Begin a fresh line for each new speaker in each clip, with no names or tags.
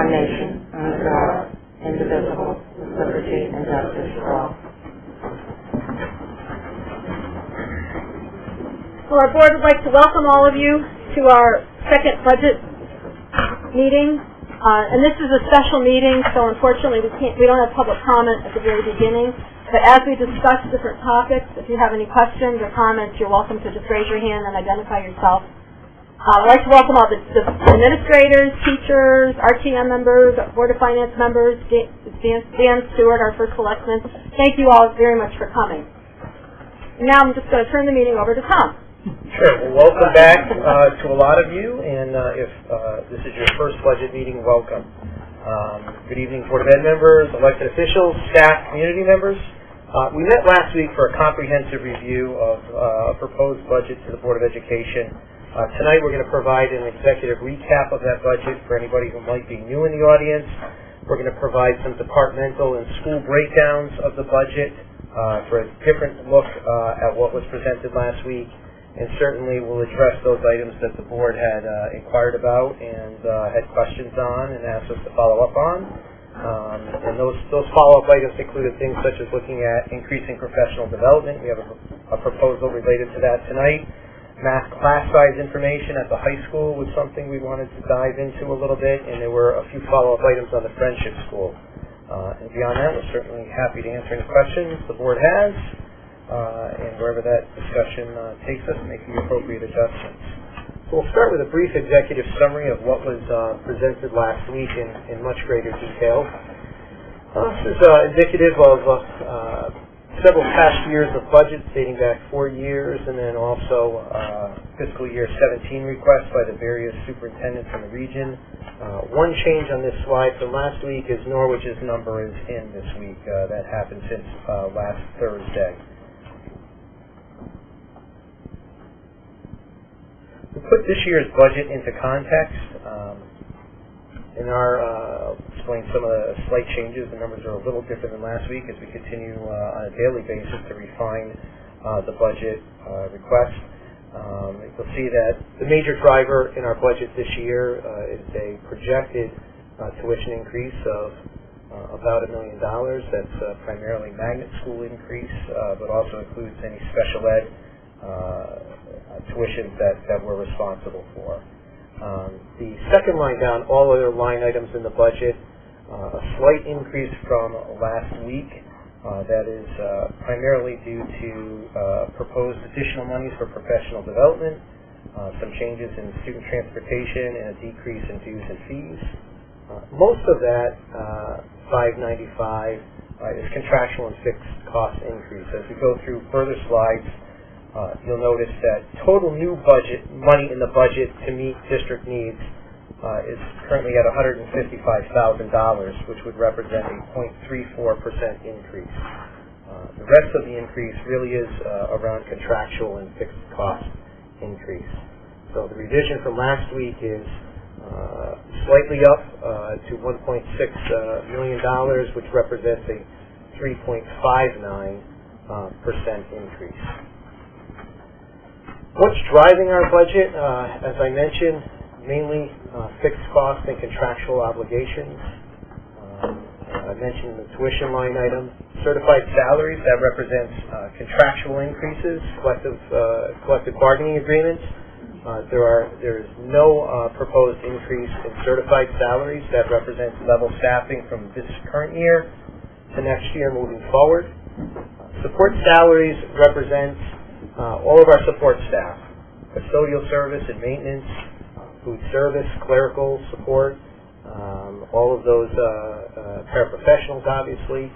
one nation, under God, indivisible, with liberty and justice for all.
Well, our board would like to welcome all of you to our second budget meeting. And this is a special meeting, so unfortunately we don't have public comment at the very beginning. But as we discuss different topics, if you have any questions or comments, you're welcome to just raise your hand and identify yourself. I'd like to welcome all the administrators, teachers, RTM members, Board of Finance members, Dan Stewart, our first selectman. Thank you all very much for coming. And now I'm just going to turn the meeting over to Tom.
Sure. Well, welcome back to a lot of you, and if this is your first budget meeting, welcome. Good evening, Board of Ed members, elected officials, staff, community members. We met last week for a comprehensive review of a proposed budget to the Board of Education. Tonight we're going to provide an executive recap of that budget for anybody who might be new in the audience. We're going to provide some departmental and school breakdowns of the budget for a different look at what was presented last week. And certainly we'll address those items that the board had inquired about and had questions on and asked us to follow up on. And those follow-up items included things such as looking at increasing professional development. We have a proposal related to that tonight. Math class size information at the high school was something we wanted to dive into a little bit, and there were a few follow-up items on the Friendship School. And beyond that, we're certainly happy to answer any questions the board has, and wherever that discussion takes us, make the appropriate adjustments. So we'll start with a brief executive summary of what was presented last week in much greater detail. This is indicative of several past years of budgets dating back 4 years, and then also fiscal year 17 requests by the various superintendents in the region. One change on this slide from last week is Norwich's number is in this week. That happened since last Thursday. To put this year's budget into context, I'll explain some of the slight changes. The numbers are a little different than last week as we continue on a daily basis to refine the budget request. You'll see that the major driver in our budget this year is a projected tuition increase of about $1 million. That's primarily magnet school increase, but also includes any special ed tuitions that we're responsible for. The second line down, all other line items in the budget, a slight increase from last week. That is primarily due to proposed additional monies for professional development, some changes in student transportation, and a decrease in dues and fees. Most of that, $595, is contractual and fixed cost increase. As we go through further slides, you'll notice that total new budget money in the budget to meet district needs is currently at $155,000, which would represent a 0.34% increase. The rest of the increase really is around contractual and fixed cost increase. So the revision from last week is slightly up to $1.6 million, which represents a 3.59% increase. What's driving our budget? As I mentioned, mainly fixed cost and contractual obligations. I mentioned the tuition line item. Certified salaries, that represents contractual increases, collective bargaining agreements. There is no proposed increase in certified salaries. That represents level staffing from this current year to next year moving forward. Support salaries represents all of our support staff, custodial service and maintenance, food service, clerical support, all of those paraprofessionals, obviously.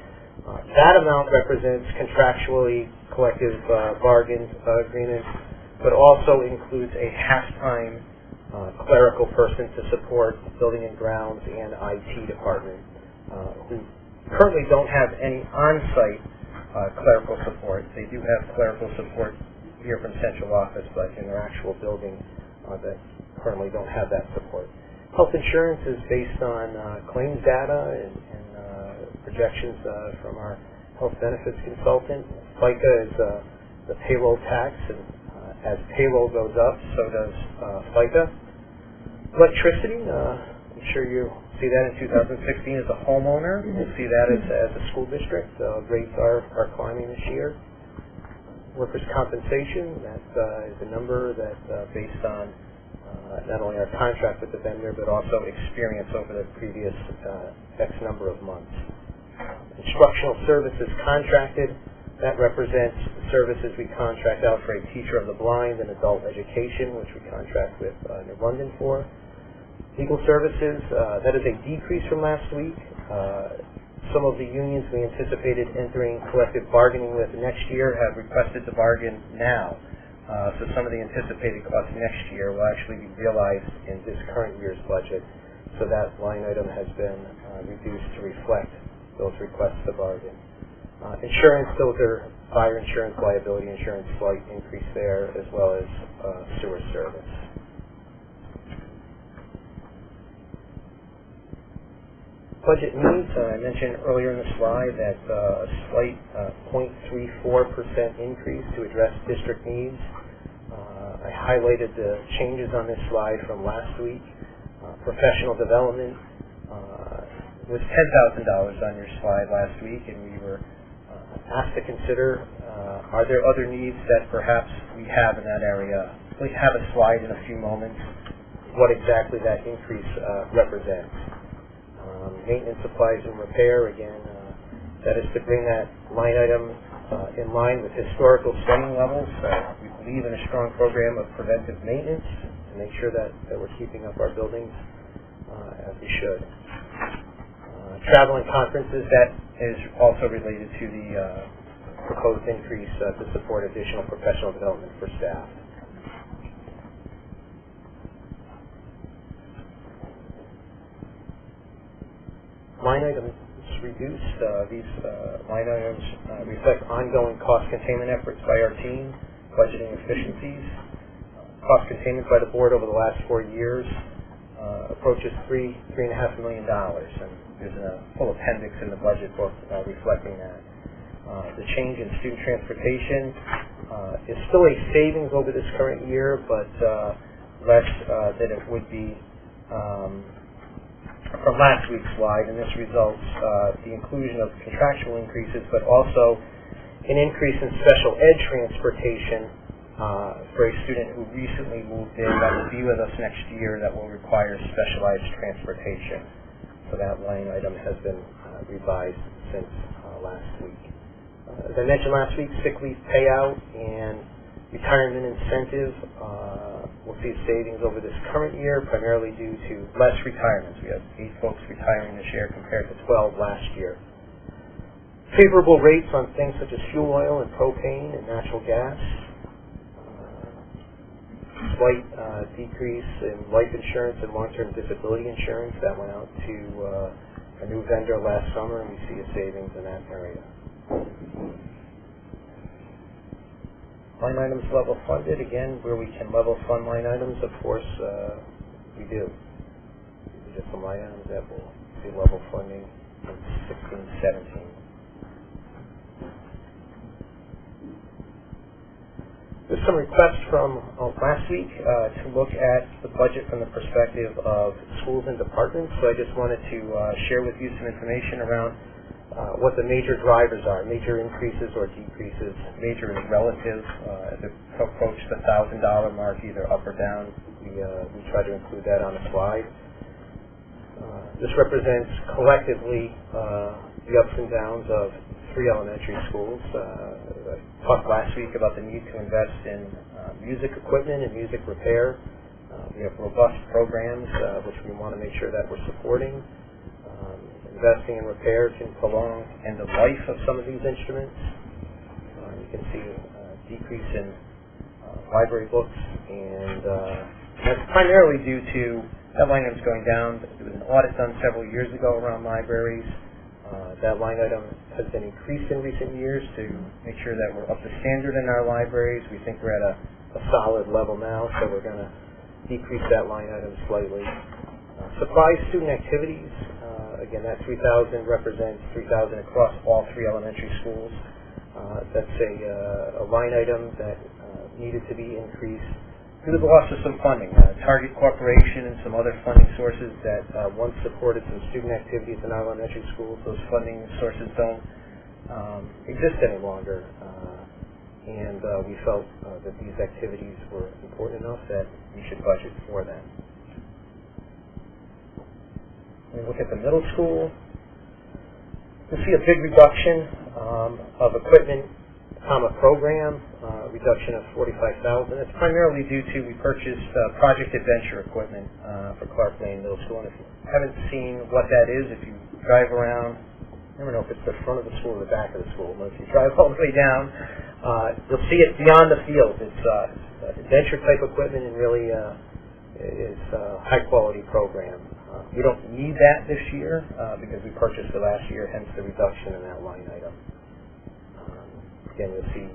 That amount represents contractually collective bargain agreements, but also includes a half-time clerical person to support building and grounds and IT department who currently don't have any on-site clerical support. They do have clerical support here from central office, but in their actual building that currently don't have that support. Health insurance is based on claims data and projections from our health benefits consultant. FICA is the payroll tax, and as payroll goes up, so does FICA. Electricity, we sure you see that in 2016 as a homeowner. We'll see that as a school district. Rates are climbing this year. Workers' compensation, that is a number that based on not only our contract with the vendor, but also experience over the previous X number of months. Instructional services contracted, that represents services we contract out for a teacher of the blind and adult education, which we contract with New London for. Legal services, that is a decrease from last week. Some of the unions we anticipated entering collective bargaining with next year have requested to bargain now. So some of the anticipated costs next year will actually be realized in this current year's budget. So that line item has been reduced to reflect those requests to bargain. Insurance, those are fire insurance, liability insurance, slight increase there, as well as sewer service. Budget needs, I mentioned earlier in the slide that a slight 0.34% increase to address district needs. I highlighted the changes on this slide from last week. Professional development was $10,000 on your slide last week, and we were asked to consider are there other needs that perhaps we have in that area. We have a slide in a few moments what exactly that increase represents. Maintenance, supplies, and repair, again, that is to bring that line item in line with historical spending levels. We believe in a strong program of preventive maintenance to make sure that we're keeping up our buildings as we should. Travel and conferences, that is also related to the proposed increase to support additional professional development for staff. Line items reduced. These line items reflect ongoing cost containment efforts by our team, budgeting efficiencies. Cost containment by the board over the last 4 years approaches $3.5 million, and there's a full appendix in the budget book reflecting that. The change in student transportation is still a savings over this current year, but less than it would be from last week's slide, and this results the inclusion of contractual increases, but also an increase in special ed transportation for a student who recently moved in that will be with us next year that will require specialized transportation. So that line item has been revised since last week. As I mentioned last week, sick leave payout and retirement incentive we'll see savings over this current year, primarily due to less retirements. We have 8 folks retiring this year compared to 12 last year. Favorable rates on things such as fuel oil and propane and natural gas. Slight decrease in life insurance and long-term disability insurance. That went out to a new vendor last summer, and we see a savings in that area. Line items level funded, again, where we can level fund line items, of course, we do. These are some line items that will see level funding in 16-17. There's some requests from last week to look at the budget from the perspective of schools and departments, so I just wanted to share with you some information around what the major drivers are, major increases or decreases. Major is relative. As it approached the $1,000 mark, either up or down, we try to include that on the slide. This represents collectively the ups and downs of 3 elementary schools. I talked last week about the need to invest in music equipment and music repair. We have robust programs which we want to make sure that we're supporting. Investing in repair can prolong end of life of some of these instruments. You can see a decrease in library books, and that's primarily due to that line item's going down. There was an audit done several years ago around libraries. That line item has been increased in recent years to make sure that we're up to standard in our libraries. We think we're at a solid level now, so we're going to decrease that line item slightly. Supplies, student activities. Again, that $3,000 represents $3,000 across all 3 elementary schools. That's a line item that needed to be increased due to the loss of some funding. Target Corporation and some other funding sources that once supported some student activities in our elementary schools, those funding sources don't exist any longer. And we felt that these activities were important enough that we should budget for them. When we look at the middle school, you'll see a big reduction of equipment, program, reduction of $45,000. It's primarily due to we purchased Project Adventure equipment for Clark Lane Middle School. And if you haven't seen what that is, if you drive around, I never know if it's the front of the school or the back of the school, but if you drive all the way down, you'll see it beyond the field. It's adventure type equipment and really is a high quality program. We don't need that this year because we purchased it last year, hence the reduction in that line item. Again, you'll see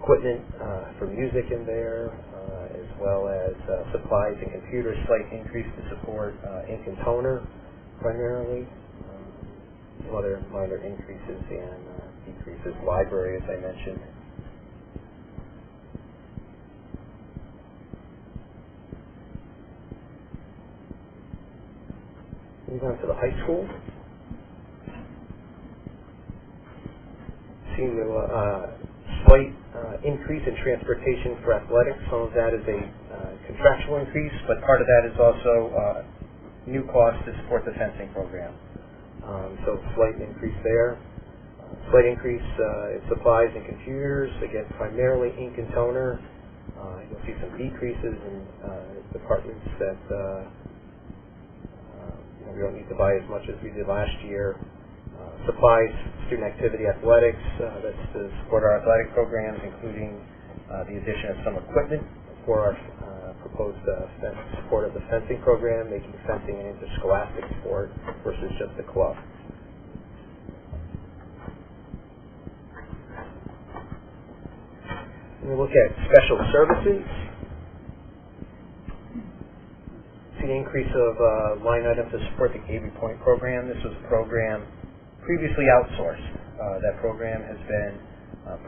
equipment for music in there, as well as supplies and computers, slight increase to support ink and toner primarily. Some other minor increases and decreases. Library, as I mentioned. Moving on to the high school. Seeing a slight increase in transportation for athletics. Some of that is a contractual increase, but part of that is also new costs to support the fencing program. So slight increase there. Slight increase in supplies and computers, again primarily ink and toner. You'll see some decreases in departments that we don't need to buy as much as we did last year. Supplies, student activity, athletics, that's to support our athletic programs, including the addition of some equipment for our proposed support of the fencing program, making fencing an interscholastic sport versus just a club. We look at special services. See the increase of line item to support the Avery Point program. This was a program previously outsourced. That program has been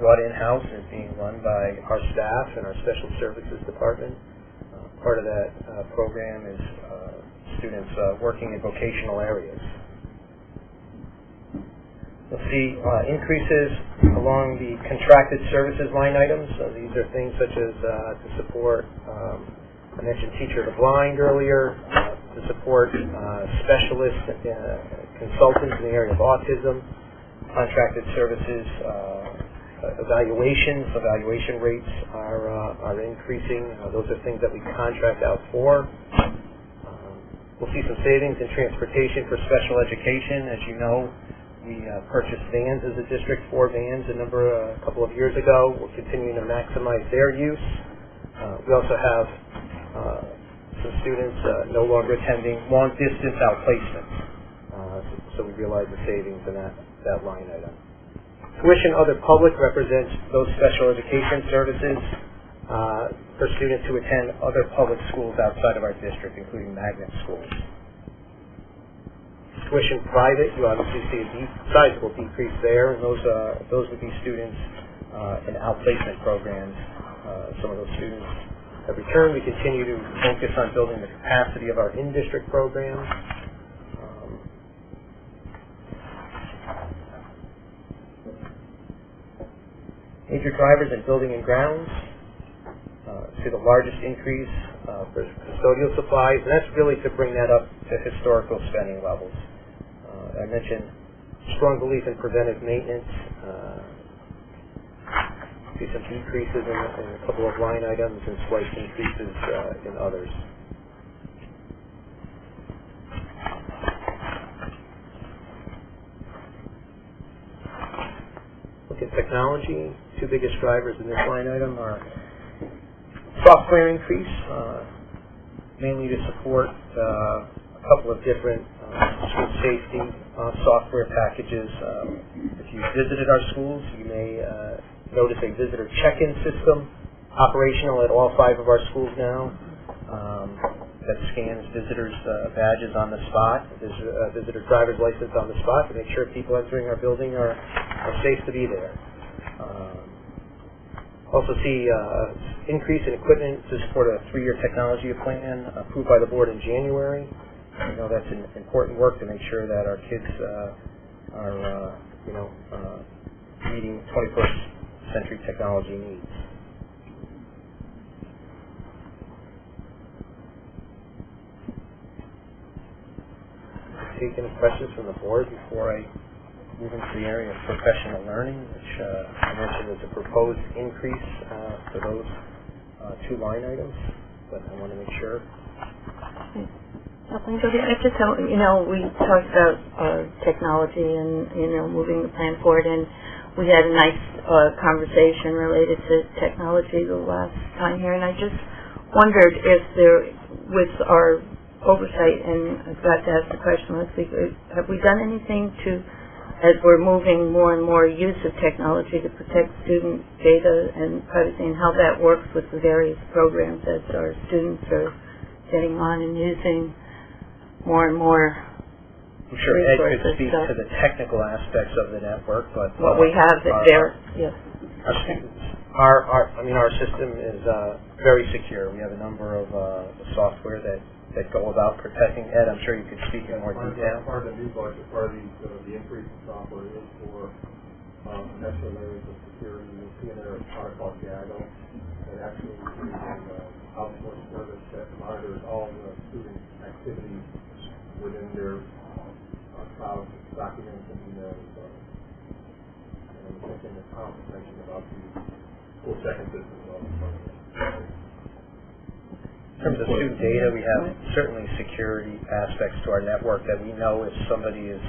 brought in-house and is being run by our staff and our special services department. Part of that program is students working in vocational areas. You'll see increases along the contracted services line items. So these are things such as to support, I mentioned Teacher to Blind earlier, to support specialists, consultants in the area of autism, contracted services, evaluation rates are increasing. Those are things that we contract out for. We'll see some savings in transportation for special education. As you know, we purchased vans as a district, 4 vans a couple of years ago. We're continuing to maximize their use. We also have some students no longer attending long-distance outplacements. So we realize the savings in that line item. Tuition other public represents those special education services for students who attend other public schools outside of our district, including magnet schools. Tuition private, you obviously see a sizable decrease there, and those would be students in outplacement programs. Some of those students have returned. We continue to focus on building the capacity of our in-district programs. Major drivers in building and grounds. See the largest increase for custodial supplies, and that's really to bring that up to historical spending levels. I mentioned strong belief in preventive maintenance. See some decreases in a couple of line items and slight increases in others. Look at technology. 2 biggest drivers in this line item are software increase, mainly to support a couple of different school safety software packages. If you visited our schools, you may notice a visitor check-in system operational at all 5 of our schools now that scans visitors' badges on the spot, visitor driver's license on the spot to make sure people entering our building are safe to be there. Also see increase in equipment to support a 3-year technology plan approved by the board in January. I know that's an important work to make sure that our kids are, meeting 21st century technology needs. Take any questions from the board before I move into the area of professional learning, which I mentioned is a proposed increase for those 2 line items, but I want to make sure.
I just have, we talked about technology and, moving the plan forward, and we had a nice conversation related to technology the last time here, and I just wondered if with our oversight, and I forgot to ask the question last week, have we done anything as we're moving more and more use of technology to protect student data and privacy, and how that works with the various programs as our students are getting on and using more and more
I'm sure Ed could speak to the technical aspects of the network, but
what we have there, yes.
Our students, our system is very secure. We have a number of software that go about protecting. Ed, I'm sure you could speak in more detail.
Part of the new budget, part of the increase in software is for extra layers of security. You'll see in there a product called Gaggle that actually is an outsourced service that monitors all the student activities within their cloud documents and emails. And the second thing that Tom mentioned about the full second system is also part of it.
In terms of student data, we have certainly security aspects to our network that we know if somebody is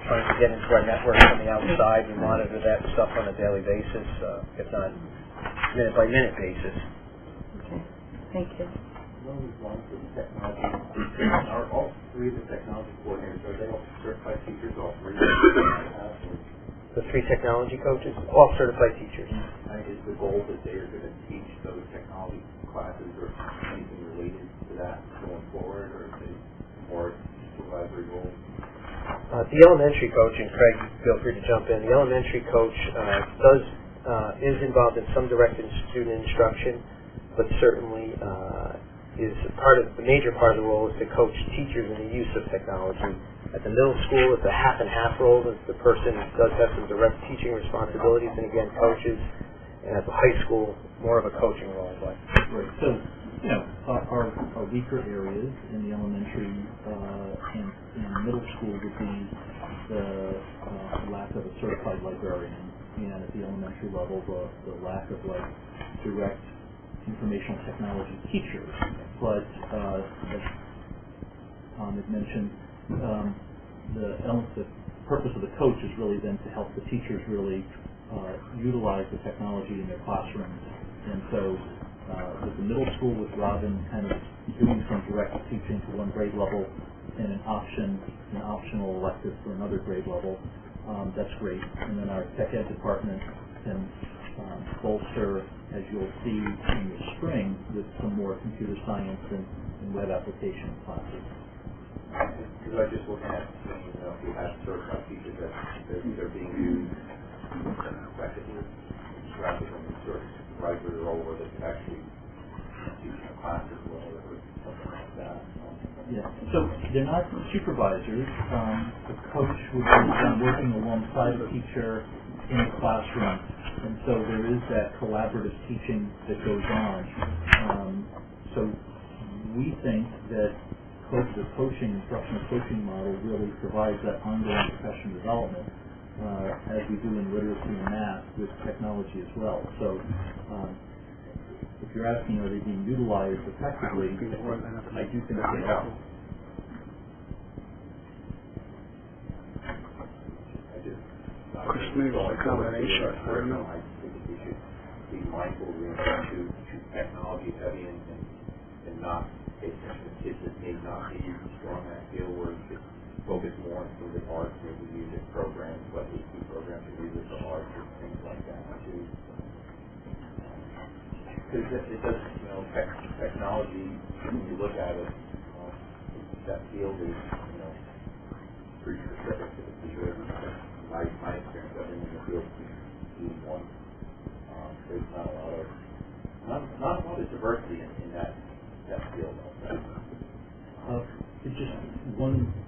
trying to get into our network from the outside, we monitor that stuff on a daily basis, if not minute-by-minute basis.
Okay, thank you.
One of these ones for the technology, are all 3 of the technology coordinators, are they all certified teachers, all 3?
The 3 technology coaches, all certified teachers.
Is the goal that they are going to teach those technology classes or anything related to that going forward, or is it more supervisory role?
The elementary coach, and Craig, feel free to jump in. The elementary coach is involved in some direct student instruction, but certainly is the major part of the role is to coach teachers in the use of technology. At the middle school, it's a half and half role, as the person does have some direct teaching responsibilities and again coaches. And at the high school, more of a coaching role. But
right. So, our weaker areas in the elementary and middle school would be the lack of a certified librarian, and at the elementary level, the lack of direct informational technology teachers. But as Tom had mentioned, the purpose of the coach is really then to help the teachers really utilize the technology in their classrooms. And so with the middle school, with Robin kind of doing some direct teaching to one grade level and an optional elective for another grade level, that's great. And then our tech ed department can bolster, as you'll see in the spring, with some more computer science and web application classes.
Because I just looking at, if you have certified teachers that they're being used effectively, rather than sort of supervisory role where they could actually teach a class as well, or something like that.
Yeah, so they're not supervisors. The coach would be working alongside the teacher in the classroom, and so there is that collaborative teaching that goes on. So we think that the instructional coaching model really provides that ongoing professional development, as we do in literacy and math with technology as well. So if you're asking are they being utilized effectively, I do think they are.
Chris, maybe it's a combination. I don't know.
I think we should be mindful of being too technology heavy and not pay attention to kids that may not be strong in that field, where we should focus more on some of the arts, maybe music programs, like AP programs, and music for arts, or things like that too. Because it does, technology, when you look at it, that field is, pretty specific to the field. My experience, I've been in the field since 1981. There's not a lot of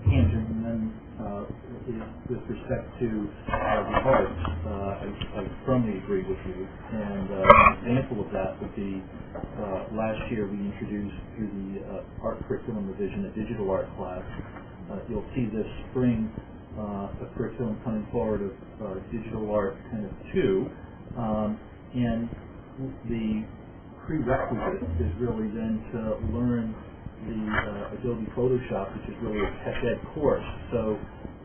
tangent, and then with respect to the arts, I firmly agree with you. And an example of that would be last year we introduced through the art curriculum revision a digital art class. You'll see this spring a curriculum coming forward of digital art kind of 2, and the prerequisite is really then to learn the Adobe Photoshop, which is really a tech ed course. So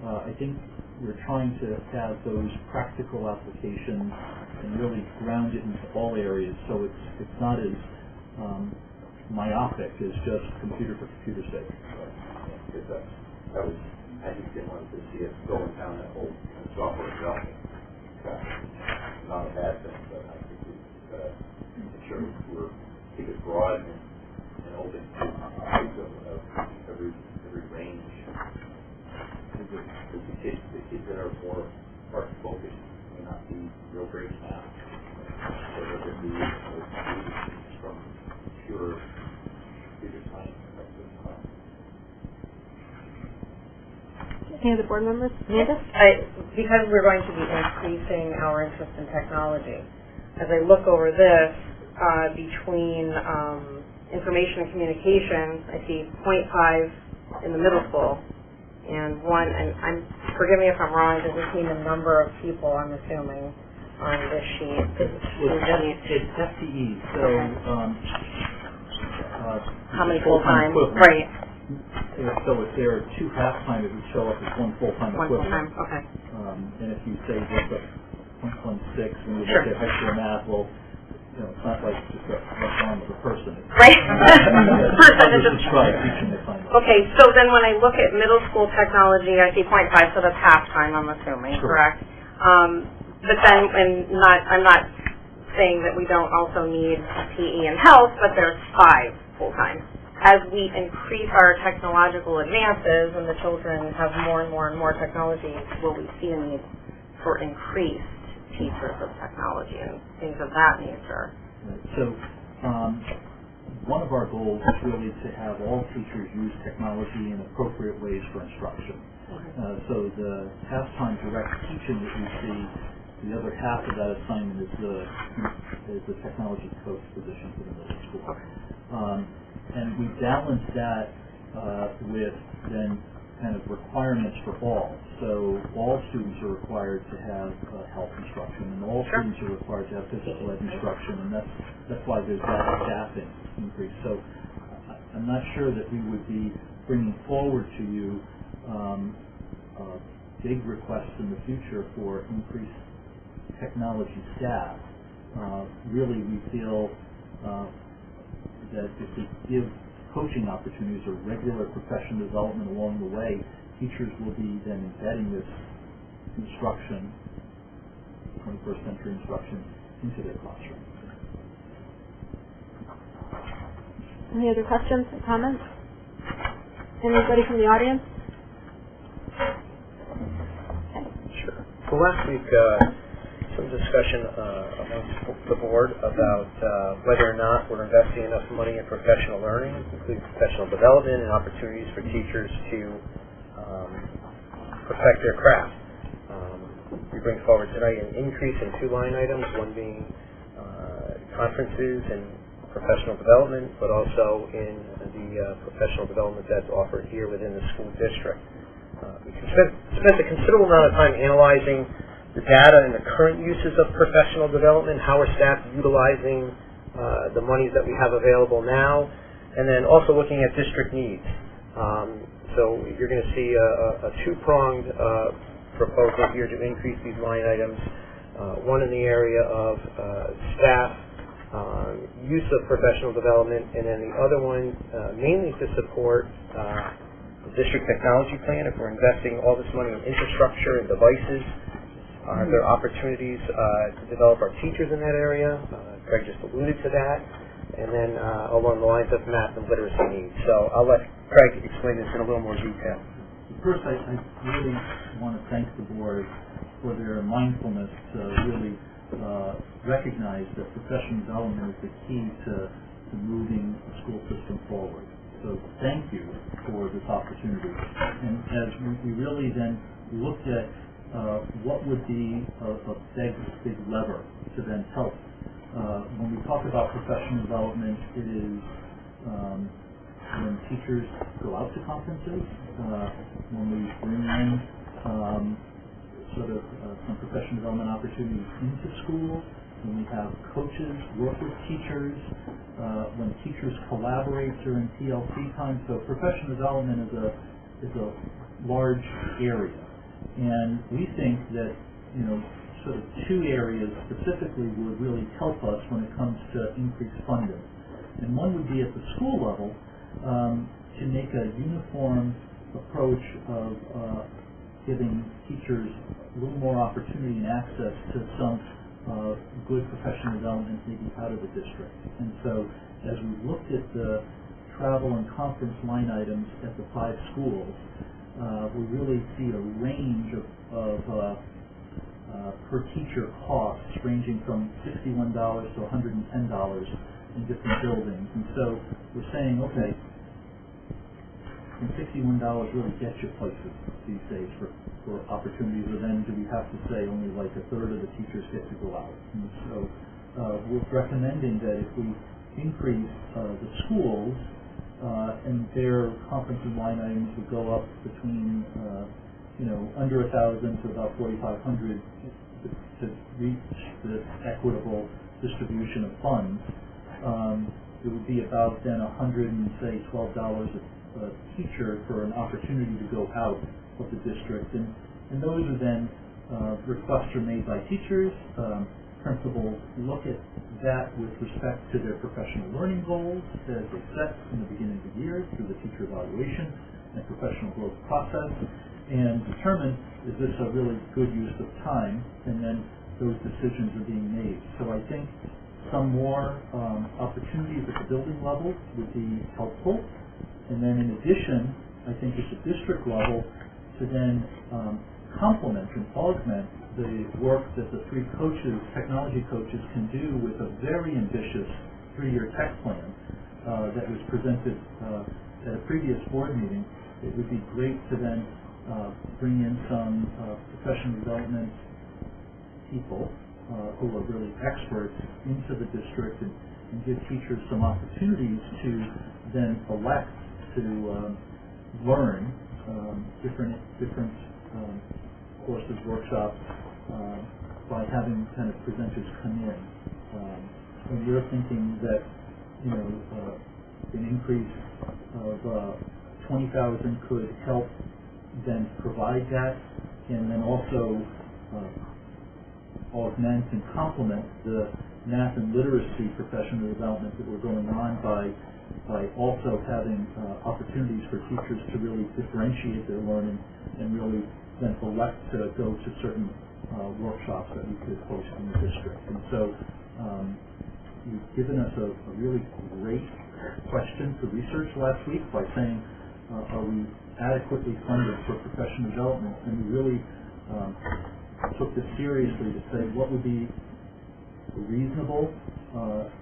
I think we're trying to have those practical applications and really ground it into all areas, so it's not as myopic as just computer for computer's sake.
That was, I just didn't want to see us going down that whole kind of software development path. Not a bad thing, but I think we've got to ensure keep it broad and open to of every range. The kids that are more art focused may not be real great at math, so there could be from pure computer science.
Any other board members?
Amanda?
Because we're going to be increasing our interest in technology, as I look over this, between information and communication, I see 0.5 in the middle school, and 1, and forgive me if I'm wrong, does this mean the number of people, I'm assuming, on this sheet?
It's FTE, so
How many full-time?
equivalent.
Right.
So if there are 2 half-time, it would show up as 1 full-time
One
equivalent.
full-time, okay.
And if you say just a 1.6 and you
Sure.
look at high school math, well, it's not like just a arm of a person.
Right.
Describe teaching assignment.
Okay, so then when I look at middle school technology, I see 0.5, so that's half-time, I'm assuming, correct? But then, I'm not saying that we don't also need PE and health, but there's 5 full-time. As we increase our technological advances and the children have more and more and more technology, will we see a need for increased teachers of technology and things of that nature?
Right. So one of our goals is really to have all teachers use technology in appropriate ways for instruction. So the half-time direct teaching that you see, the other half of that assignment is the technology coach position for the middle school. And we balance that with then kind of requirements for all. So all students are required to have health instruction, and all students are required to have physical ed instruction, and that's why there's that staffing increase. So I'm not sure that we would be bringing forward to you big requests in the future for increased technology staff. Really, we feel that if we give coaching opportunities or regular professional development along the way, teachers will be then embedding this instruction, 21st century instruction, into their classroom.
Any other questions or comments? Anybody from the audience?
Sure. So last week, some discussion amongst the board about whether or not we're investing enough money in professional learning, including professional development and opportunities for teachers to perfect their craft. We bring forward tonight an increase in 2 line items, one being conferences and professional development, but also in the professional development that's offered here within the school district. We spent a considerable amount of time analyzing the data and the current uses of professional development, how are staff utilizing the monies that we have available now, and then also looking at district needs. So you're going to see a 2-pronged proposal here to increase these line items, one in the area of staff use of professional development, and then the other one mainly to support the district technology plan. If we're investing all this money in infrastructure and devices, are there opportunities to develop our teachers in that area? Craig just alluded to that. And then along the lines of math and literacy needs. So I'll let Craig explain this in a little more detail.
First, I really want to thank the board for their mindfulness to really recognize that professional development is the key to moving the school system forward. So thank you for this opportunity. And as we really then looked at what would be a big lever to then help. When we talk about professional development, it is when teachers go out to conferences, when we bring in some professional development opportunities into schools, when we have coaches work with teachers, when teachers collaborate during TLC time. So professional development is a large area. And we think that, sort of two areas specifically would really help us when it comes to increased funding. And one would be at the school level, to make a uniform approach of giving teachers a little more opportunity and access to some good professional development maybe out of the district. And so as we looked at the travel and conference line items at the 5 schools, we really see a range of per teacher costs ranging from $61 to $110 in different buildings. And so we're saying, okay, can $61 really get you places these days for opportunities, or then do we have to say only like a third of the teachers get to go out? And so we're recommending that if we increase the schools and their conference and line items would go up between under 1,000 to about 4,500 to reach this equitable distribution of funds. It would be about then $112 a teacher for an opportunity to go out of the district, and those are then requests are made by teachers. Principals look at that with respect to their professional learning goals as they set in the beginning of the year through the teacher evaluation and professional growth process, and determine, is this a really good use of time, and then those decisions are being made. So I think some more opportunities at the building level would be helpful. And then in addition, I think at the district level, to then complement and augment the work that the 3 coaches, technology coaches, can do with a very ambitious 3-year tech plan that was presented at a previous board meeting. It would be great to then bring in some professional development people who are really experts into the district and give teachers some opportunities to then elect to learn different courses, workshops, by having kind of presenters come in. And we're thinking that an increase of 20,000 could help then provide that, and then also augment and complement the math and literacy professional development that we're going on by also having opportunities for teachers to really differentiate their learning and really then elect to go to certain workshops that we could host in the district. And so you've given us a really great question to research last week by saying, are we adequately funded for professional development? And we really took this seriously to say what would be a reasonable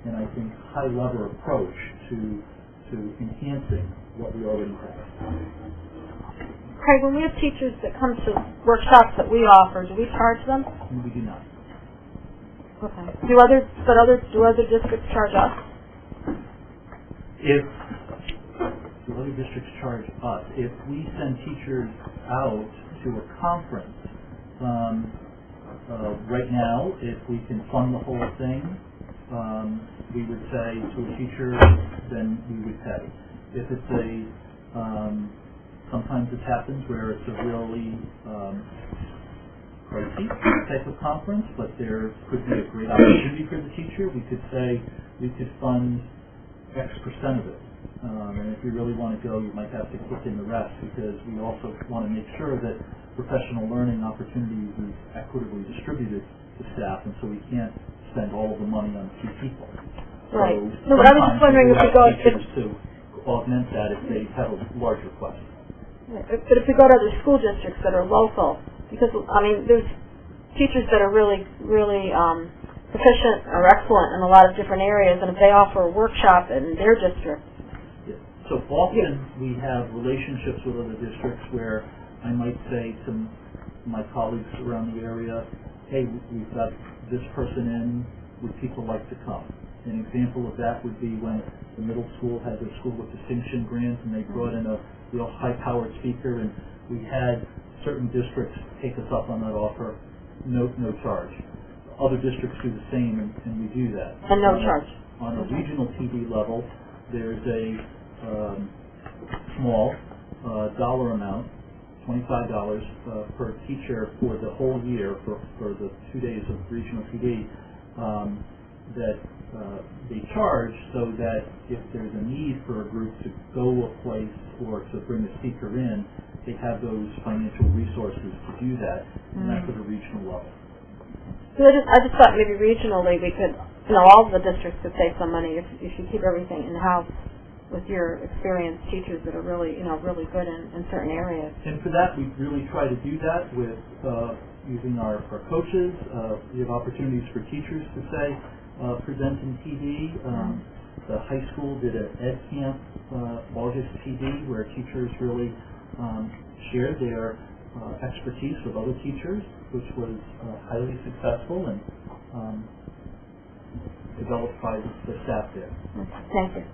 and I think high-level approach to enhancing what we already have.
Craig, when we have teachers that come to workshops that we offer, do we charge them?
We do not.
Okay. Do other districts charge us?
Do other districts charge us? If we send teachers out to a conference, right now, if we can fund the whole thing, we would say to a teacher, then we would pay. If it's sometimes it happens where it's a really pricey type of conference, but there could be a great opportunity for the teacher. We could say we could fund X percent of it. And if you really want to go, you might have to kick in the rest, because we also want to make sure that professional learning opportunities is equitably distributed to staff, and so we can't spend all of the money on 2 people.
Right.
So
no, but I was just wondering if we go
to augment that if they have a large request.
But if we go to other school districts that are local, because there's teachers that are really proficient or excellent in a lot of different areas, and if they offer a workshop in their district,
So often we have relationships with other districts where I might say to my colleagues around the area, hey, we've got this person in, would people like to come? An example of that would be when the middle school had their School with Distinction grant and they brought in a real high-powered speaker, and we had certain districts take us up on that offer, no charge. Other districts do the same, and we do that.
And no charge.
On a regional TV level, there's a small dollar amount, $25 per teacher for the whole year for the 2 days of regional TV that they charge, so that if there's a need for a group to go a place or to bring a speaker in, they have those financial resources to do that, and that's at a regional level.
So I just thought maybe regionally we could, all of the districts could save some money if you keep everything in-house with your experienced teachers that are really, really good in certain areas.
And for that, we really try to do that with using our coaches. We have opportunities for teachers to say, present in TV. The high school did an Ed Camp August TV where teachers really shared their expertise with other teachers, which was highly successful and developed by the staff there.
Thank you.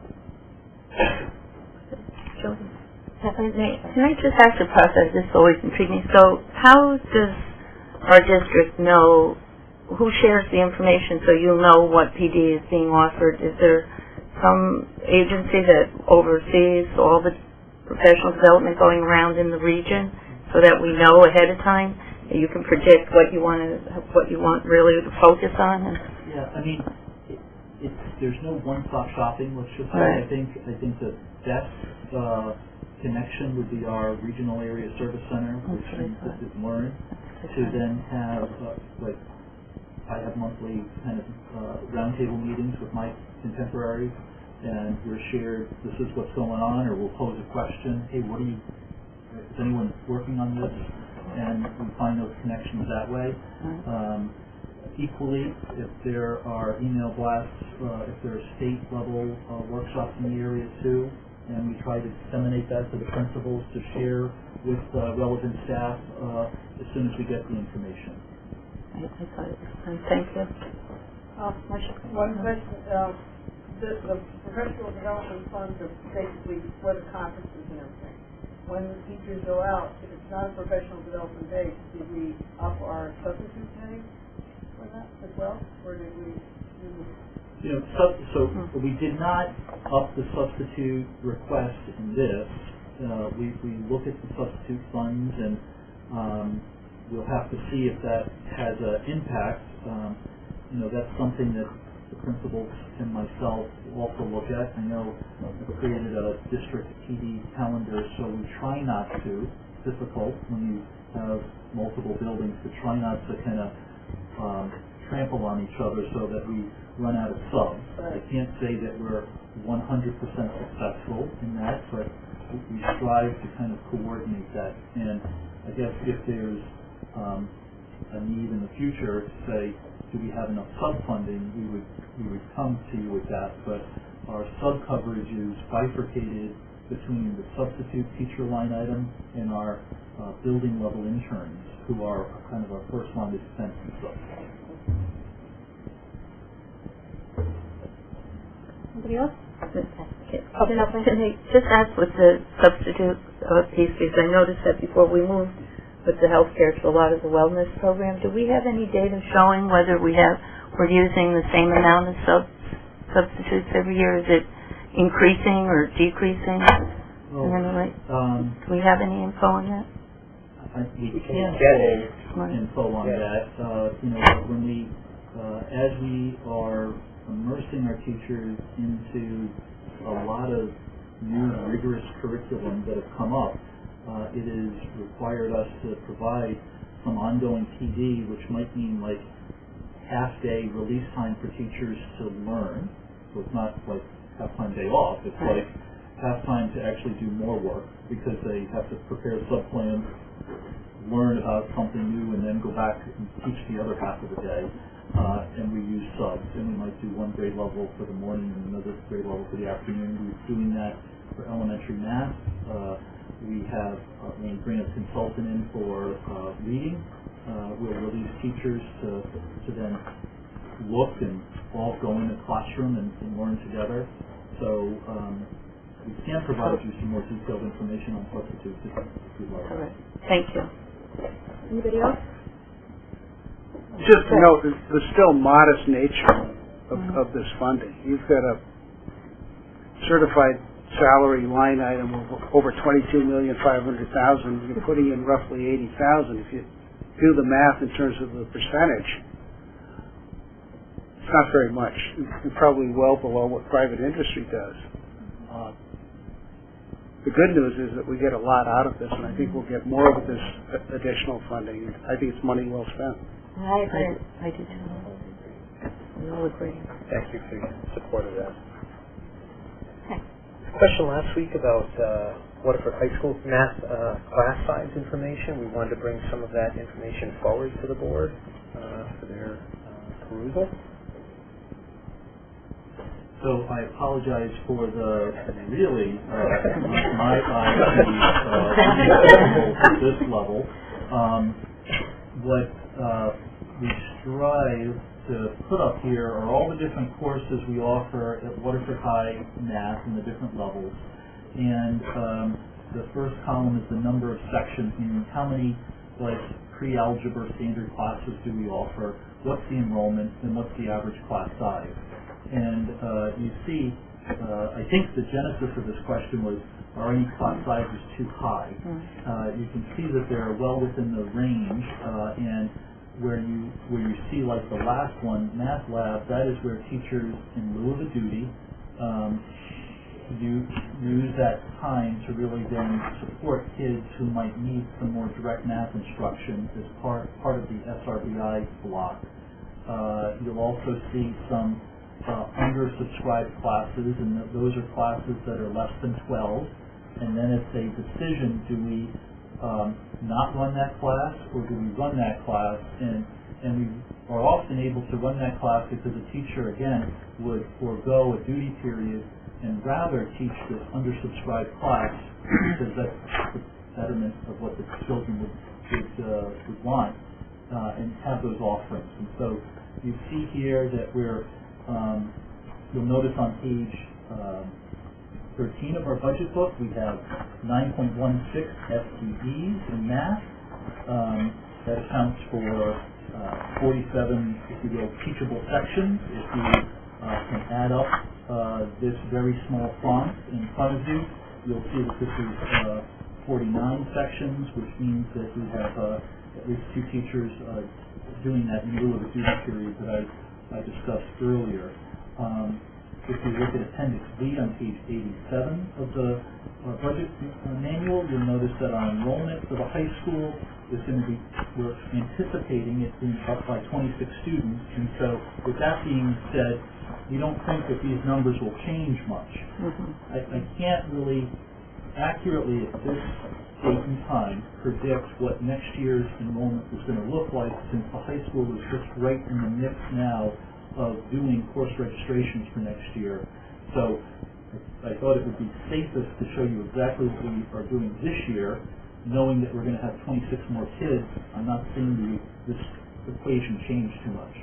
Can I just ask the process? This always intrigued me. So how does our district know who shares the information so you'll know what PD is being offered? Is there some agency that oversees all the professional development going around in the region so that we know ahead of time that you can predict what you want really to focus on?
Yeah, I mean, there's no one-stop shopping, let's just say.
Right.
I think the best connection would be our regional area service center, which is Learn, to then have, I have monthly kind of roundtable meetings with my contemporaries, and we're shared, this is what's going on, or we'll pose a question, hey, is anyone working on this? And we find those connections that way. Equally, if there are email blasts, if there are state-level workshops in the area too, and we try to disseminate that to the principals to share with relevant staff as soon as we get the information.
I thought it was fine. Thank you.
One question, the professional development funds are basically for the conferences and everything. When the teachers go out, if it's not a professional development base, did we up our substitute pay for that as well, or did we?
So we did not up the substitute request in this. We look at the substitute funds, and we'll have to see if that has an impact. That's something that the principals and myself also look at. I know I've created a district PD calendar, so we try not to. It's difficult when you have multiple buildings to try not to kind of trample on each other so that we run out of subs. I can't say that we're 100% successful in that, but we strive to kind of coordinate that. And I guess if there's a need in the future to say, do we have enough sub-funding, we would come to you with that. But our sub-coverage is bifurcated between the substitute teacher line item and our building level interns, who are kind of our first line of defense and stuff.
Anybody else?
Can I just ask with the substitute piece, because I noticed that before we moved with the healthcare to a lot of the wellness program, do we have any data showing whether we're using the same amount of substitutes every year? Is it increasing or decreasing in any way? Do we have any info on that?
We can't get info on that. When we, as we are immersing our teachers into a lot of new rigorous curriculum that have come up, it has required us to provide some ongoing PD, which might mean like half-day release time for teachers to learn. So it's not like half-time day off. It's like half-time to actually do more work because they have to prepare sub-plans, learn about something new and then go back and teach the other half of the day. And we use subs, and we might do one grade level for the morning and another grade level for the afternoon. We're doing that for elementary math. We have, when we bring a consultant in for reading, we'll release teachers to then look and all go in the classroom and learn together. So we can provide you some more detailed information on substitutes if you'd like.
All right. Thank you.
Anybody else?
Just to note, the still modest nature of this funding. You've got a certified salary line item of over $22,500,000. You're putting in roughly $80,000. If you do the math in terms of the percentage, it's not very much. It's probably well below what private industry does. The good news is that we get a lot out of this, and I think we'll get more of this additional funding. I think it's money well spent.
I agree.
I do too. We all agree.
Thank you for your support of that.
Okay.
Question last week about Waterford High School math class size information. We wanted to bring some of that information forward to the board for their perusal.
So I apologize for the really my at this level. What we strive to put up here are all the different courses we offer at Waterford High Math in the different levels. And the first column is the number of sections, meaning how many pre-algebra standard classes do we offer, what's the enrollment, and what's the average class size. And you see, I think the genesis of this question was, are any class sizes too high? You can see that they're well within the range, and where you see like the last one, Math Lab, that is where teachers, in lieu of a duty, use that time to really then support kids who might need some more direct math instruction as part of the SRBI block. You'll also see some undersubscribed classes, and those are classes that are less than 12. And then it's a decision, do we not run that class, or do we run that class? And we are often able to run that class because the teacher, again, would forego a duty period and rather teach this undersubscribed class because that's the betterment of what the children would want, and have those offerings. And so you see here that we're, you'll notice on page 13 of our budget book, we have 9.16 FTEs in math. That accounts for 47, if you will, teachable sections. If you can add up this very small font in front of you, you'll see that this is 49 sections, which means that we have at least 2 teachers doing that in lieu of a duty period that I discussed earlier. If you look at Appendix B on page 87 of the budget manual, you'll notice that our enrollment for the high school is going to be, we're anticipating it being up by 26 students. And so with that being said, we don't think that these numbers will change much. I can't really accurately at this date and time predict what next year's enrollment is going to look like, since the high school is just right in the mix now of doing course registrations for next year. So I thought it would be safest to show you exactly what we are doing this year, knowing that we're going to have 26 more kids. I'm not seeing this equation change too much.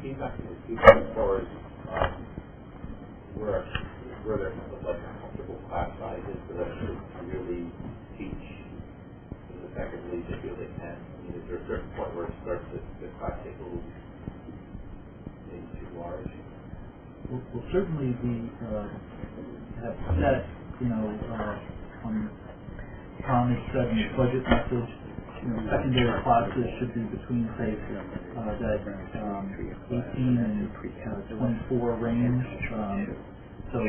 Feedback from the teachers as far as where they're comfortable class sizes so that they really teach as effectively as they feel they can. Is there a certain point where it starts to the class get a little maybe too large?
Well, certainly we have set, Tom has said in his budget message, secondary classes should be between, say, that 18 and 24 range. So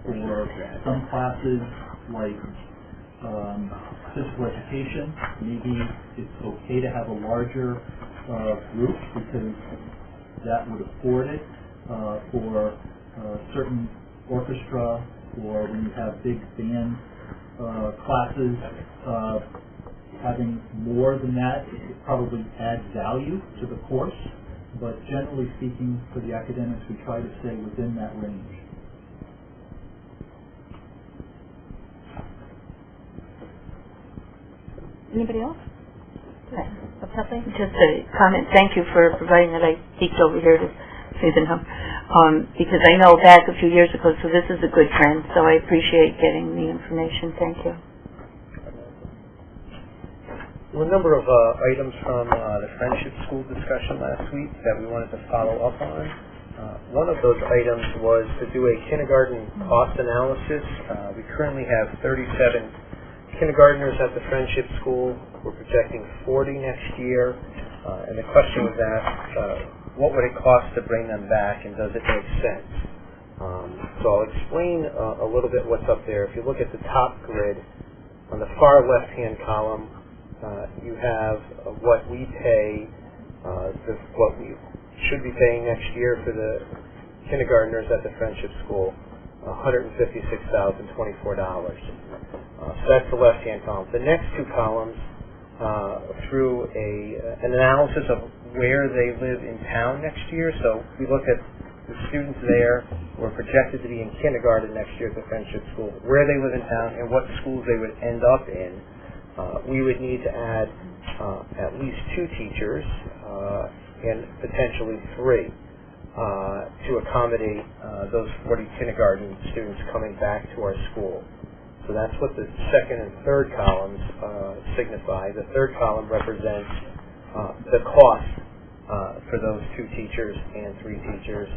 for some classes, like physical education, maybe it's okay to have a larger group because that would afford it. For certain orchestra, or when you have big band classes having more than that, it probably adds value to the course, but generally speaking, for the academics, we try to stay within that range.
Anybody else? Kathleen?
Just a comment. Thank you for providing that. I peeked over here to see the number. Because I know back a few years ago, so this is a good trend, so I appreciate getting the information. Thank you.
There were a number of items from the Friendship School discussion last week that we wanted to follow up on. One of those items was to do a kindergarten cost analysis. We currently have 37 kindergartners at the Friendship School. We're projecting 40 next year. And the question was asked, what would it cost to bring them back, and does it make sense? So I'll explain a little bit what's up there. If you look at the top grid, on the far left-hand column, you have what we pay, what we should be paying next year for the kindergartners at the Friendship School, $156,024. So that's the left-hand column. The next two columns, through an analysis of where they live in town next year. So we look at the students there who are projected to be in kindergarten next year at the Friendship School, where they live in town, and what schools they would end up in. We would need to add at least 2 teachers and potentially 3 to accommodate those 40 kindergarten students coming back to our school. So that's what the second and third columns signify. The third column represents the cost for those 2 teachers and 3 teachers,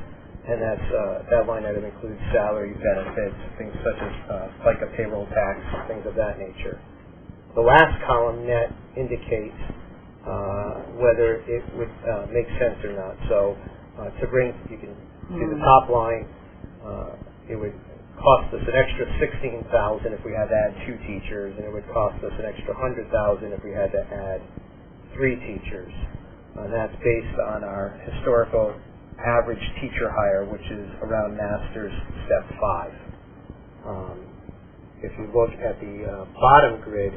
and that line item includes salary, benefits, things such as FICA payroll tax, things of that nature. The last column, net, indicates whether it would make sense or not. So to bring, you can see the top line, it would cost us an extra $16,000 if we had to add 2 teachers, and it would cost us an extra $100,000 if we had to add 3 teachers. And that's based on our historical average teacher hire, which is around master's step 5. If you look at the bottom grid,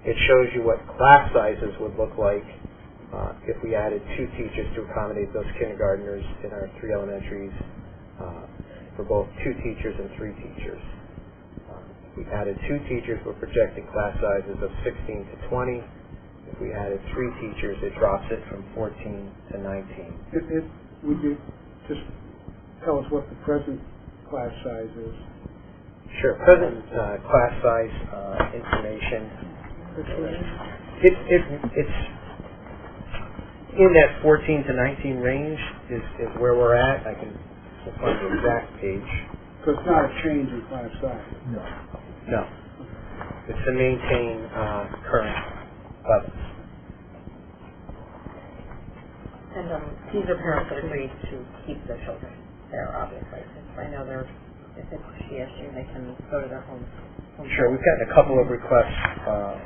it shows you what class sizes would look like if we added 2 teachers to accommodate those kindergartners in our 3 elementaries, for both 2 teachers and 3 teachers. If we added 2 teachers, we're projecting class sizes of 16 to 20. If we added 3 teachers, it drops it from 14 to 19.
Would you just tell us what the present class size is?
Sure. Present class size information. It's in that 14 to 19 range is where we're at. I can find the exact page.
So it's not a change in class size?
No. No. It's to maintain current levels.
And these are parents that agreed to keep their children there, obviously. I know if it's CSU, they can go to their home.
Sure, we've gotten a couple of requests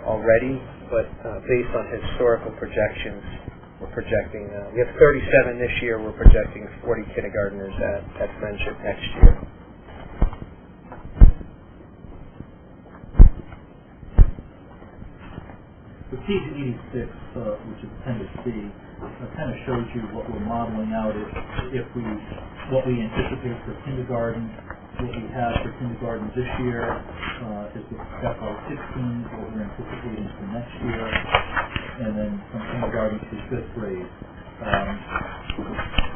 already, but based on historical projections, we're projecting, we have 37 this year, we're projecting 40 kindergartners at Friendship next year.
The page 86, which is Appendix B, kind of shows you what we're modeling out what we anticipate for kindergarten. What we have for kindergarten this year is the FY16, what we're anticipating for next year, and then from kindergarten to 5th grade.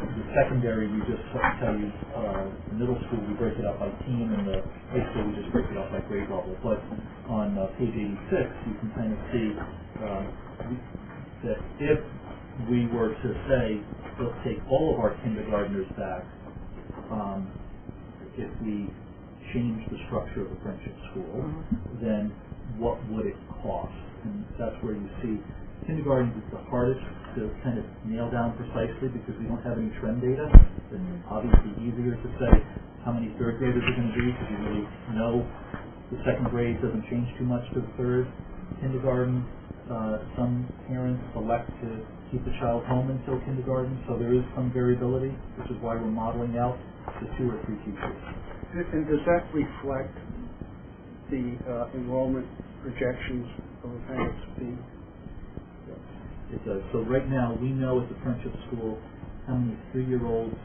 The secondary, we just tell you, the middle school, we break it up by team, and the high school, we just break it up by grade level. But on page 86, you can kind of see that if we were to say, let's take all of our kindergartners back, if we change the structure of the Friendship School, then what would it cost? And that's where you see kindergarten is the hardest to kind of nail down precisely because we don't have any trend data. It's obviously easier to say how many 3rd graders are going to be because you really know the 2nd grade doesn't change too much to the 3rd. Kindergarten, some parents elect to keep the child home until kindergarten, so there is some variability, which is why we're modeling out the 2 or 3 teachers.
And does that reflect the enrollment projections of appendix B?
It does. So right now, we know at the Friendship School how many 3-year-olds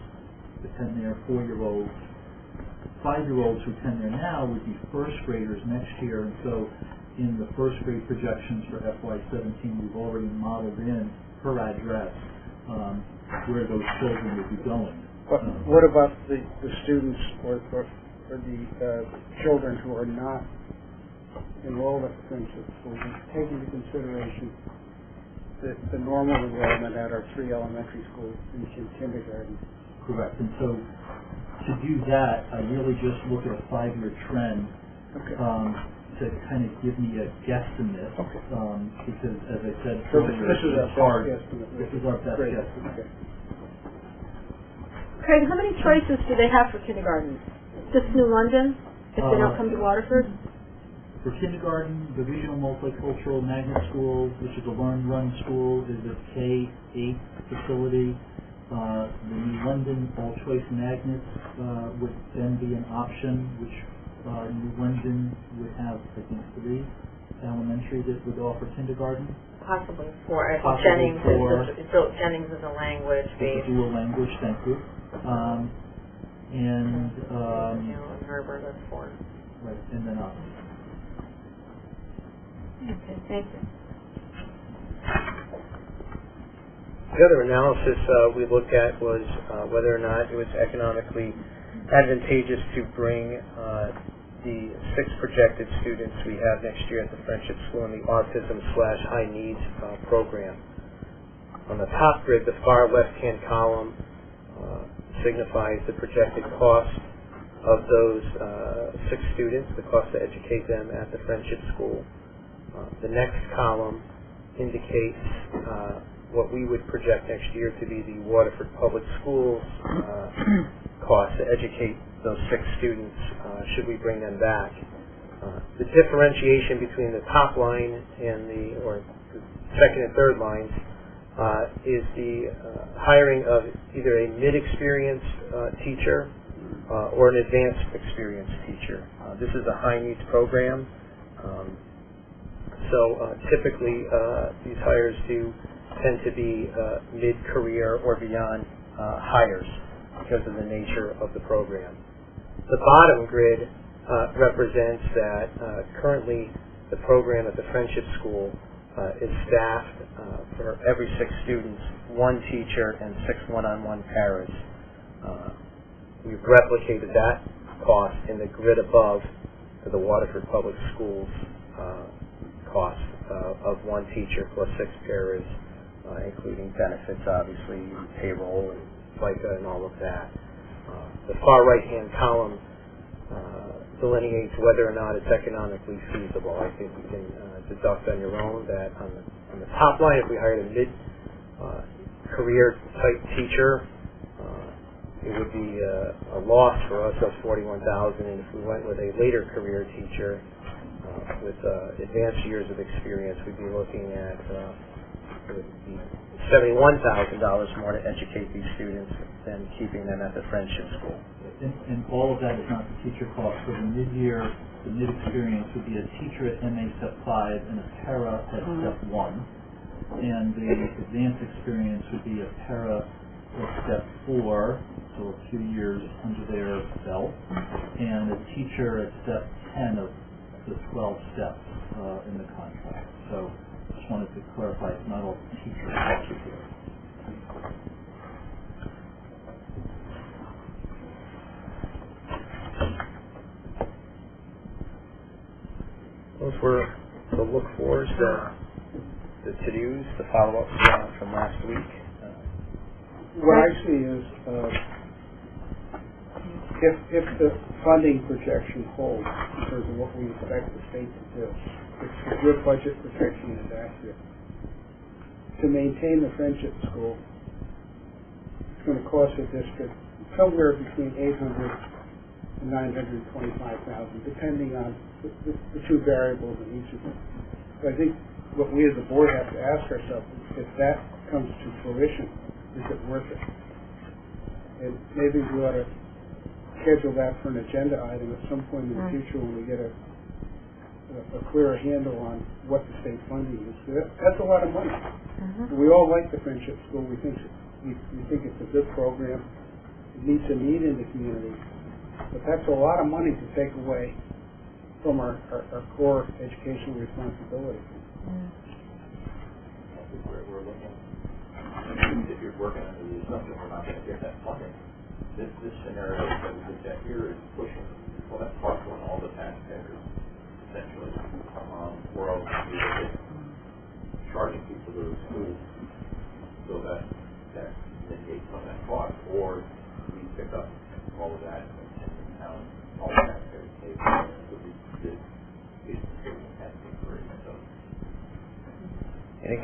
attend there, 4-year-olds. 5-year-olds who attend there now would be first graders next year, and so in the first grade projections for FY17, we've already modeled in per address where those children would be going.
What about the students or the children who are not enrolled at the Friendship School, taking into consideration the normal enrollment at our 3 elementary schools in kindergarten?
Correct. And so to do that, I really just look at a 5-year trend to kind of give me a guesstimate.
Okay.
Because, as I said
So
earlier,
this is our
it's hard.
best guesstimate.
This is our best
Great.
guesstimate.
Okay.
Craig, how many choices do they have for kindergarten? Just New London, if they don't come to Waterford?
For kindergarten, the Regional Multicultural Magnet School, which is a learn-run school, is a K-8 facility. The New London All-Choice Magnets would then be an option, which New London would have, I think, 3 elementary that would offer kindergarten.
Possibly 4. I think
Possibly
Jennings is a language
It's
based.
a dual language, thank you. And
Herbert is 4.
right, and then up.
Okay, thank you.
The other analysis we looked at was whether or not it was economically advantageous to bring the 6 projected students we have next year at the Friendship School in the autism/high needs program. On the top grid, the far left-hand column signifies the projected cost of those 6 students, the cost to educate them at the Friendship School. The next column indicates what we would project next year to be the Waterford Public Schools cost to educate those 6 students should we bring them back. The differentiation between the top line and the second and third lines is the hiring of either a mid-experienced teacher or an advanced experienced teacher. This is a high needs program. So typically these hires do tend to be mid-career or beyond hires because of the nature of the program. The bottom grid represents that currently the program at the Friendship School is staffed for every 6 students, 1 teacher and 6 one-on-one paras. We've replicated that cost in the grid above for the Waterford Public Schools cost of 1 teacher plus 6 paras, including benefits, obviously, payroll and FICA and all of that. The far right-hand column delineates whether or not it's economically feasible. I think you can deduct on your own that on the top line, if we hired a mid-career type teacher, it would be a loss for us of $41,000, and if we went with a later career teacher with advanced years of experience, we'd be looking at $71,000 more to educate these students than keeping them at the Friendship School.
And all of that is not the teacher cost. So the mid-year, the mid-experience would be a teacher at MA Step 5 and a para at Step 1. And the advanced experience would be a para at Step 4, so a few years under their belt, and a teacher at Step 10 of the 12 steps in the contract. So just wanted to clarify, it's not all teacher costs here.
Those were the look-fors, the to-dos, the follow-ups from last week.
What I see is if the funding projection holds in terms of what we expect the state to do, if your budget projection is accurate, to maintain the Friendship School, it's going to cost the district somewhere between $800,000 and $925,000, depending on the 2 variables in each of them. So I think what we as a board have to ask ourselves is, if that comes to fruition, is it worth it? And maybe we ought to schedule that for an agenda item at some point in the future when we get a a clearer handle on what the state funding is. That's a lot of money. We all like the Friendship School. We think it's a good program. It meets a need in the community. But that's a lot of money to take away from our core educational responsibility.
We're looking, if you're working under the assumption we're not going to get that funding, this scenario that we looked at here is pushing, well, that's part on all the taxpayers, essentially. We're also charging people to go to school so that mitigates some of that cost, or we pick up all of that and now all the taxpayers pay for it, so we did
And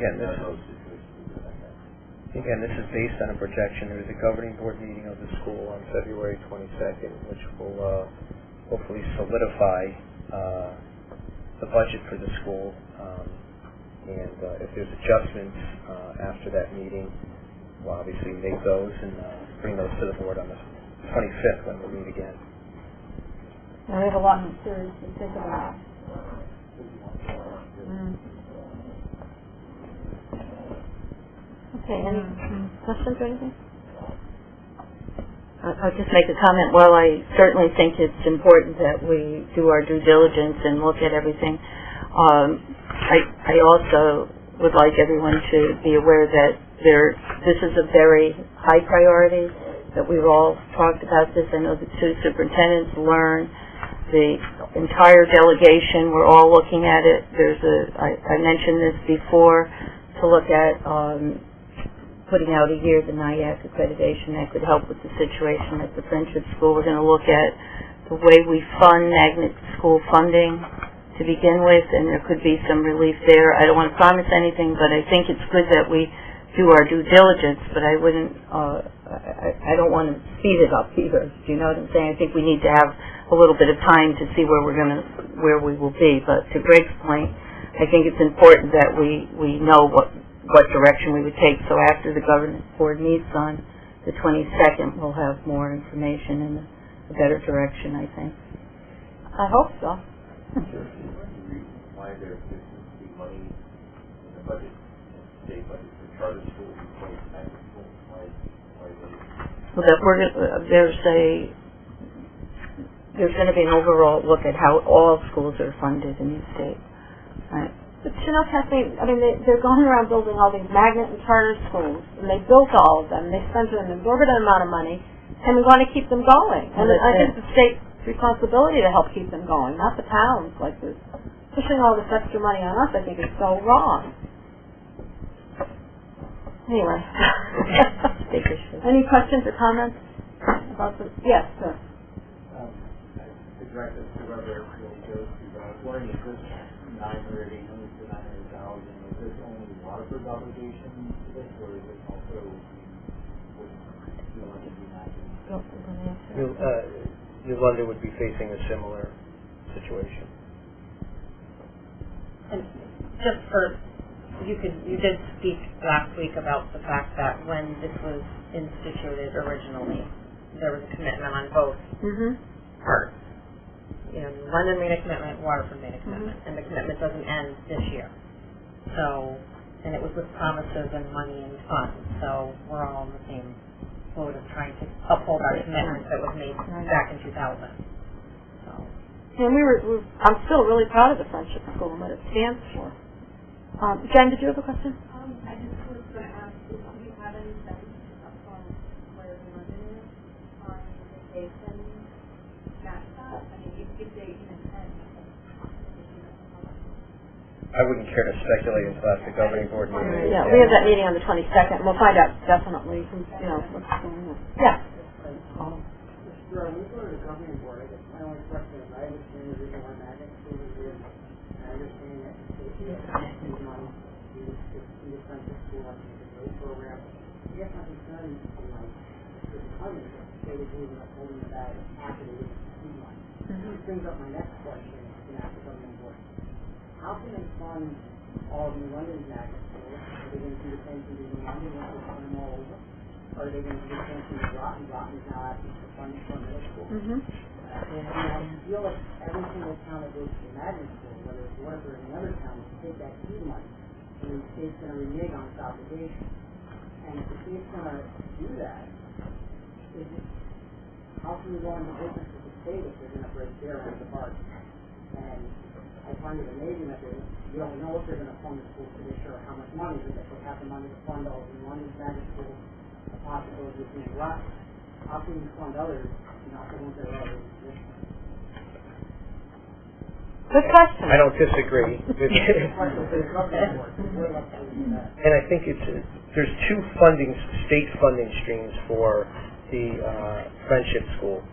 again, this is based on a projection. There's a governing board meeting of the school on February 22nd, which will hopefully solidify the budget for the school. And if there's adjustments after that meeting, we'll obviously make those and bring those to the board on the 25th when we meet again.
Now, we have a lot of series to think about. Okay, any questions or anything?
I'll just make a comment. While I certainly think it's important that we do our due diligence and look at everything, I also would like everyone to be aware that this is a very high priority, that we've all talked about this. I know the two superintendents learn, the entire delegation, we're all looking at it. I mentioned this before, to look at putting out a year the NIAC accreditation that could help with the situation at the Friendship School. We're going to look at the way we fund magnet school funding to begin with, and there could be some relief there. I don't want to promise anything, but I think it's good that we do our due diligence, but I wouldn't, I don't want to speed it up either. Do you know what I'm saying? I think we need to have a little bit of time to see where we will be. But to Greg's point, I think it's important that we know what direction we would take. So after the governance board meets on the 22nd, we'll have more information in a better direction, I think.
I hope so.
Why there could be money in the budget, state budget for charter schools and place magnet schools?
Well, that there's going to be an overall look at how all schools are funded in the state. Right.
But Chanel Cafe, I mean, they're going around building all these magnet and charter schools, and they built all of them. They spent an exorbitant amount of money, and we want to keep them going. And I think the state's responsibility to help keep them going, not the towns. Like this, pushing all this extra money on us, I think is so wrong. Anyway, any questions or comments about this? Yes, sir.
The director, whoever it really goes to, according to this 800 to 900,000, is this only Waterford's obligation to this, or is it also with
New London would be facing a similar situation.
And just for, you did speak last week about the fact that when this was instituted originally, there was a commitment on both parts. You know, London made a commitment, Waterford made a commitment, and the commitment doesn't end this year. So, and it was with promises and money and funds. So we're all in the same boat of trying to uphold our commitment that was made back in 2000. So.
And I'm still really proud of the Friendship School and what it stands for. Jen, did you have a question?
I just was going to ask, do you have any sense on where London is on the vacation mascot? I mean, if they even had.
I wouldn't care to speculate until after the governing board meeting.
Yeah, we have that meeting on the 22nd, and we'll find out definitely, what's going on. Yeah.
Sure, when we go to the governing board, I guess my only question is, I understand the reason why magnet schools are here. I understand that it's money to the Friendship School, I think it's a great program. I guess my concern is, the funding, they would be holding the bag after they get the money. This brings up my next question, after the governing board. How can they fund all of New London's magnet schools? Are they going to do the same thing to New London, once they fund them all over? Or are they going to do the same thing to Groton? Groton's not funding for middle school. And I feel like every single town that goes to the magnet school, whether whatever in the other towns to take that seed money, and the state's gonna renege on its obligation. And if the state's gonna do that, is it, how can we go into business with the state if they're gonna break their end of the bargain? And I find it amazing that you don't know if they're gonna fund the school for this year or how much money, but if they have the money to fund all the money back in school, the possibility of being rocked. How can you fund others, not the ones that are already existing?
Good question.
I don't disagree with you. And I think there's two state funding streams for the Friendship School,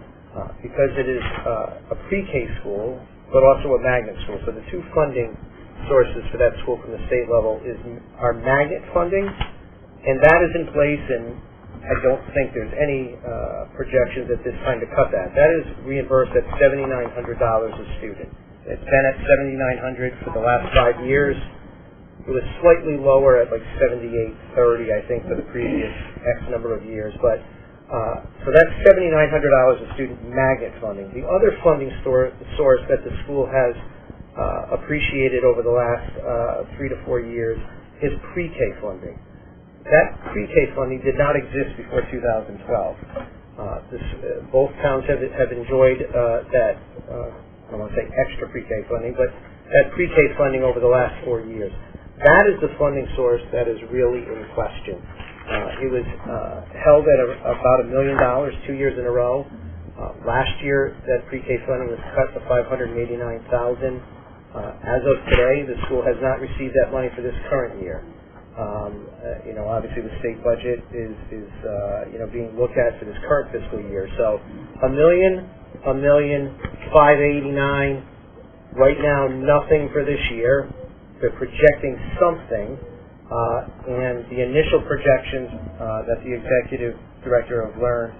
because it is a pre-K school, but also a magnet school. So the two funding sources for that school from the state level is our magnet funding, and that is in place, and I don't think there's any projections at this time to cut that. That is reimbursed at $7,900 a student. It's been at $7,900 for the last 5 years. It was slightly lower at like $7,830, I think, for the previous X number of years. But so that's $7,900 a student magnet funding. The other funding source that the school has appreciated over the last 3 to 4 years is pre-K funding. That pre-K funding did not exist before 2012. Both towns have enjoyed that. I don't want to say extra pre-K funding, but that pre-K funding over the last 4 years. That is the funding source that is really in question. It was held at about $1 million 2 years in a row. Last year, that pre-K funding was cut to $589,000. As of today, the school has not received that money for this current year. Obviously the state budget is being looked at for this current fiscal year. So $1,589,000. Right now, nothing for this year. They're projecting something, and the initial projections that the executive director of Learn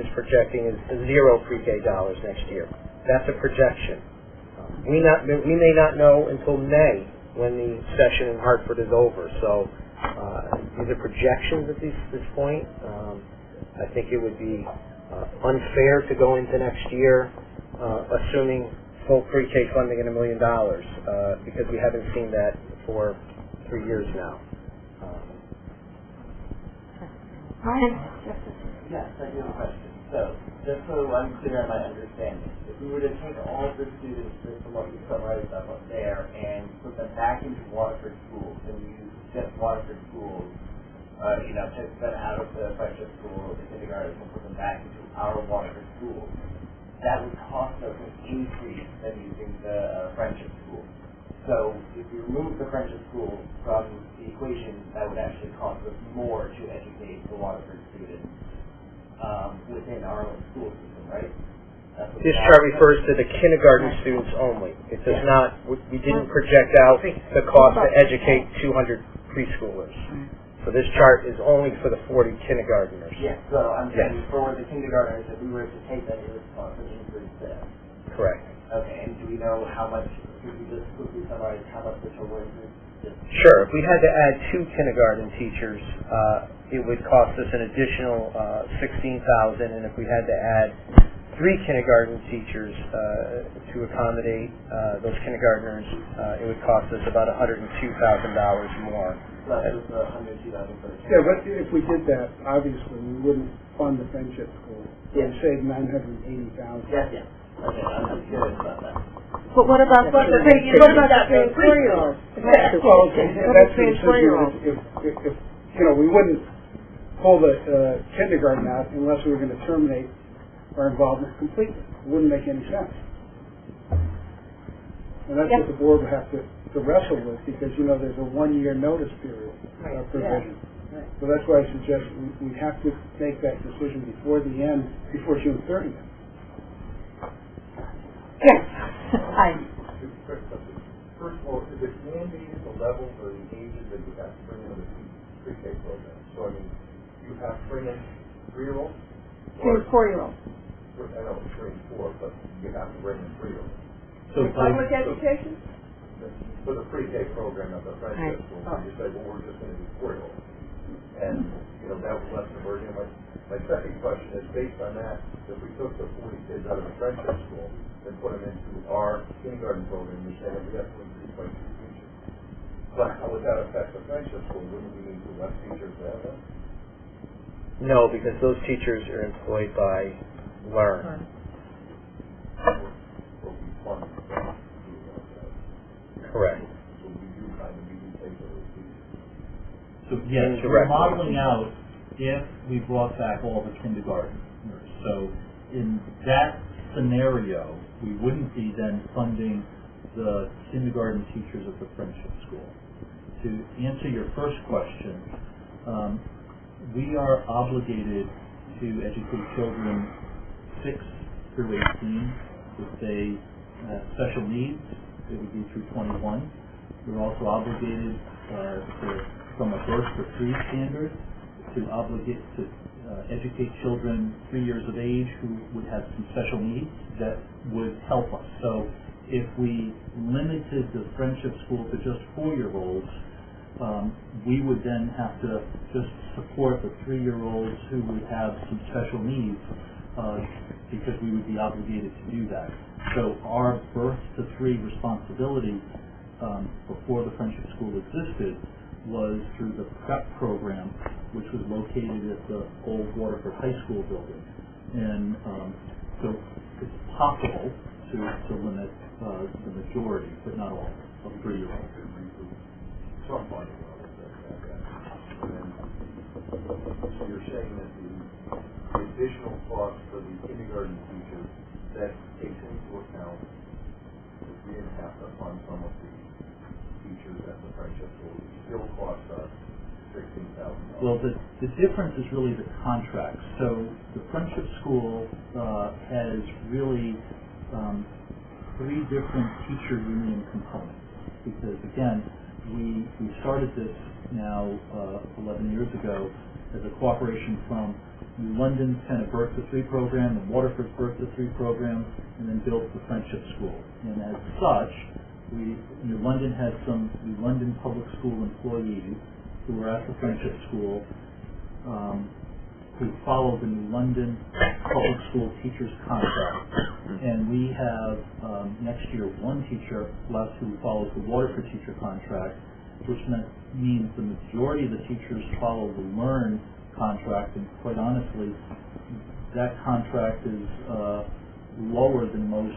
is projecting is zero pre-K dollars next year. That's a projection. We may not know until May when the session in Hartford is over. So these are projections at this point. I think it would be unfair to go into next year assuming full pre-K funding at $1 million because we haven't seen that for 3 years now.
Ryan?
Yes, I do have a question. So, just so I'm clear on my understanding, if we were to take all of the students from what you summarized up there and put them back into Waterford schools and use just Waterford schools, take them out of the Friendship School, the kindergarten, and put them back into our Waterford schools, that would cost us an increase than using the Friendship School. So if we remove the Friendship School from the equation, that would actually cost us more to educate the Waterford students within our own school system, right?
This chart refers to the kindergarten students only. It does not, we didn't project out the cost to educate 200 preschoolers. So this chart is only for the 40 kindergartners.
Yes, so I'm saying for the kindergartners, if we were to take that, it would cost an increase there.
Correct.
Okay, and do we know how much, could we just quickly summarize how much the total increase is?
Sure. If we had to add 2 kindergarten teachers, it would cost us an additional $16,000, and if we had to add 3 kindergarten teachers to accommodate those kindergartners, it would cost us about $102,000 more.
So that was $102,000 for the
Yeah, but if we did that, obviously, we wouldn't fund the Friendship School. We'd save $980,000.
Yes. Okay, I'm just curious about that.
But what about that 3-4-year-old?
Well, that's the decision. If we wouldn't pull the kindergarten out unless we were going to terminate our involvement completely. It wouldn't make any sense. And that's what the board would have to wrestle with because, there's a 1-year notice period provision.
Right.
So that's why I suggest we have to make that decision before June 30th.
Yes. Hi.
First of all, is it mandated the levels or the ages that you have to bring in the pre-K program? So, you have to bring in 3-year-olds?
3 and 4-year-olds.
I know it's 3 and 4, but you have to bring in 3-year-olds.
So
Public education?
For the pre-K program at the Friendship School, you say, well, we're just going to do 4-year-olds. And, that was less than a burden. My second question is, based on that, if we took the 40 kids out of the Friendship School and put them into our kindergarten program, we say we have to increase by 2 teachers. But how would that affect the Friendship School? Wouldn't we need 2 less teachers there?
No, because those teachers are employed by Learn. Correct.
So yes, we're modeling out if we brought back all the kindergartners. So in that scenario, we wouldn't be then funding the kindergarten teachers of the Friendship School. To answer your first question, we are obligated to educate children 6 through 18. If they have special needs, it would be through 21. We're also obligated from a birth to 3 standard to educate children 3 years of age who would have some special needs that would help us. So if we limited the Friendship School to just 4-year-olds, we would then have to just support the 3-year-olds who would have some special needs because we would be obligated to do that. So our birth to 3 responsibility before the Friendship School existed was through the PrEP program, which was located at the old Waterford High School building. And so it's possible to limit the majority, but not all, of 3-year-olds.
So you're saying that the additional cost for the kindergarten teachers, that takes into account that we didn't have to fund some of the teachers at the Friendship School, it still costs us $16,000.
Well, the difference is really the contract. So the Friendship School has really 3 different teacher union components. Because again, we started this now 11 years ago as a cooperation from New London's kind of Birth to 3 program and Waterford's Birth to 3 program, and then built the Friendship School. And as such, New London has some New London public school employees who are at the Friendship School who follow the New London public school teachers contract. And we have next year 1 teacher left who follows the Waterford teacher contract, which means the majority of the teachers follow the Learn contract, and quite honestly, that contract is lower than most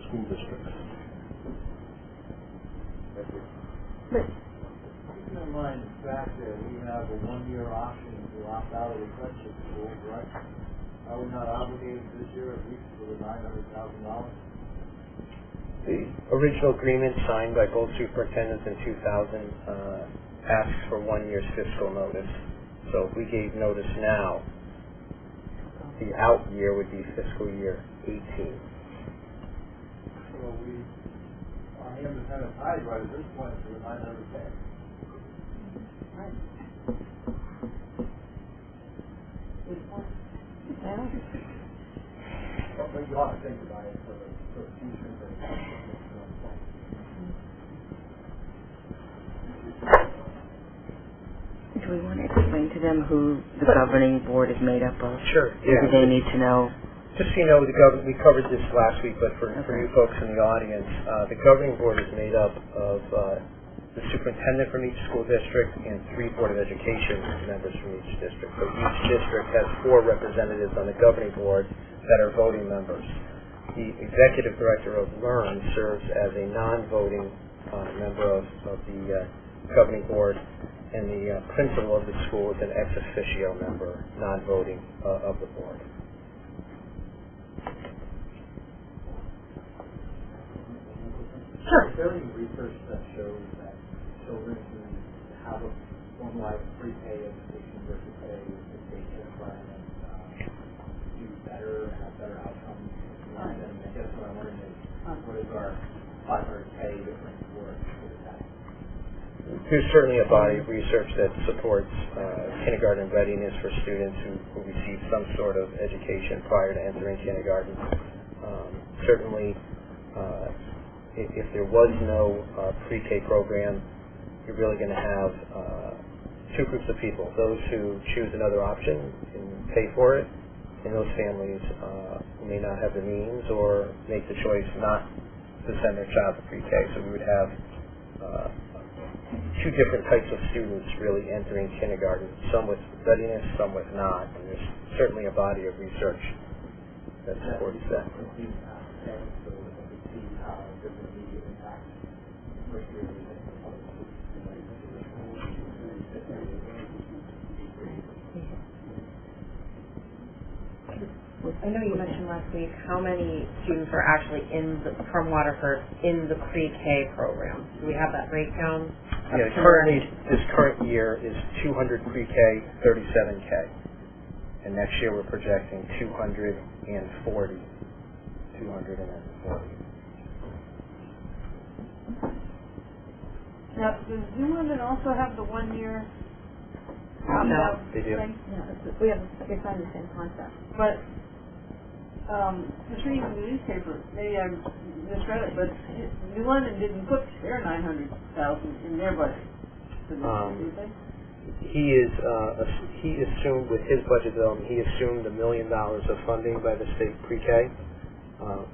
school districts.
Keeping in mind the fact that we have a 1-year option to opt out of the Friendship School, right? Are we not obligated this year at least for the $900,000?
The original agreement signed by both superintendents in 2000 asks for 1 year's fiscal notice. So if we gave notice now, the out year would be fiscal year 18.
So our hands are kind of tied right at this point for the $900,000.
Right.
But you ought to think about it for the future.
Do we want to explain to them who the governing board is made up of?
Sure.
Do they need to know?
Just so you know, we covered this last week, but for you folks in the audience, the governing board is made up of the superintendent from each school district and 3 Board of Education members from each district. So each district has 4 representatives on the governing board that are voting members. The executive director of Learn serves as a non-voting member of the governing board, and the principal of the school is an ex officio member, non-voting of the board.
Sure. Is there any research that shows that children who have a formalized pre-K education versus a vacation environment do better, have better outcomes? And I guess what I'm wondering is, what is our 500K difference for that?
There's certainly a body of research that supports kindergarten readiness for students who receive some sort of education prior to entering kindergarten. Certainly, if there was no pre-K program, you're really going to have 2 groups of people. Those who choose another option in pay for it, and those families may not have the means or make the choice not to send their child to pre-K. So we would have two different types of students really entering kindergarten, some with readiness, some with not, and there's certainly a body of research that supports that.
I know you mentioned last week how many students are actually from Waterford in the pre-K program. Do we have that breakdown?
Yeah, currently, this current year is 200 pre-K, 37K. And next year we're projecting 240.
Now, does New London also have the 1 year
No, they do.
thing?
We have, it's on the same contract.
But, just reading the newspaper, maybe I misread it, but New London didn't put their 900,000 in their budget. Did they?
He assumed with his budget development, he assumed $1 million of funding by the state pre-K.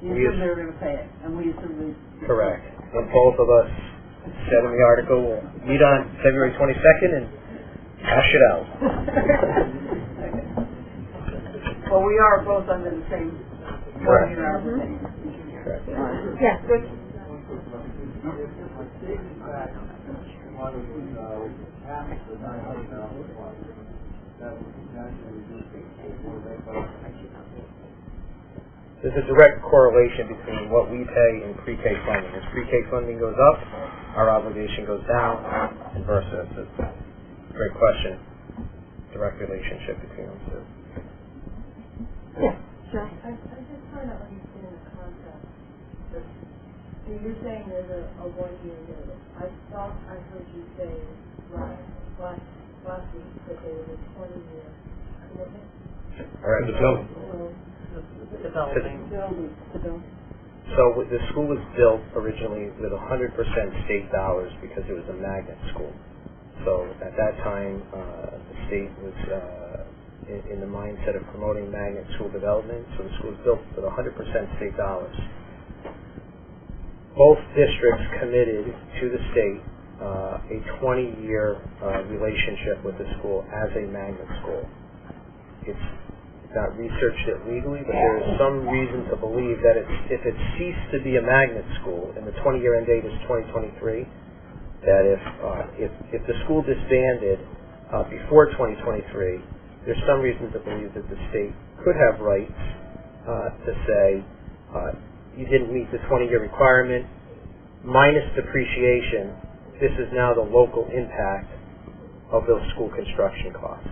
You assumed they were going to pay it, and we assumed they...
Correct. And both of us said in the article, we'll meet on February 22nd and hash it out.
Okay. Well, we are both under the same...
Correct.
Correct.
Yeah, good.
There's a direct correlation between what we pay and pre-K funding. As pre-K funding goes up, our obligation goes down, and versa. It's a great question. Direct relationship between them two.
Yeah, sure.
I'm just trying to understand the concept. So you're saying there's a 1 year notice. I thought I heard you say last week that there was a 20-year commitment.
All right. So the school was built originally with 100% state dollars because it was a magnet school. So at that time, the state was in the mindset of promoting magnet school development. So the school was built with 100% state dollars. Both districts committed to the state a 20-year relationship with the school as a magnet school. It's not researched it legally, but there is some reason to believe that if it ceased to be a magnet school, and the 20-year end date is 2023, that if the school disbanded before 2023, there's some reason to believe that the state could have rights to say you didn't meet the 20-year requirement, minus depreciation. This is now the local impact of those school construction costs.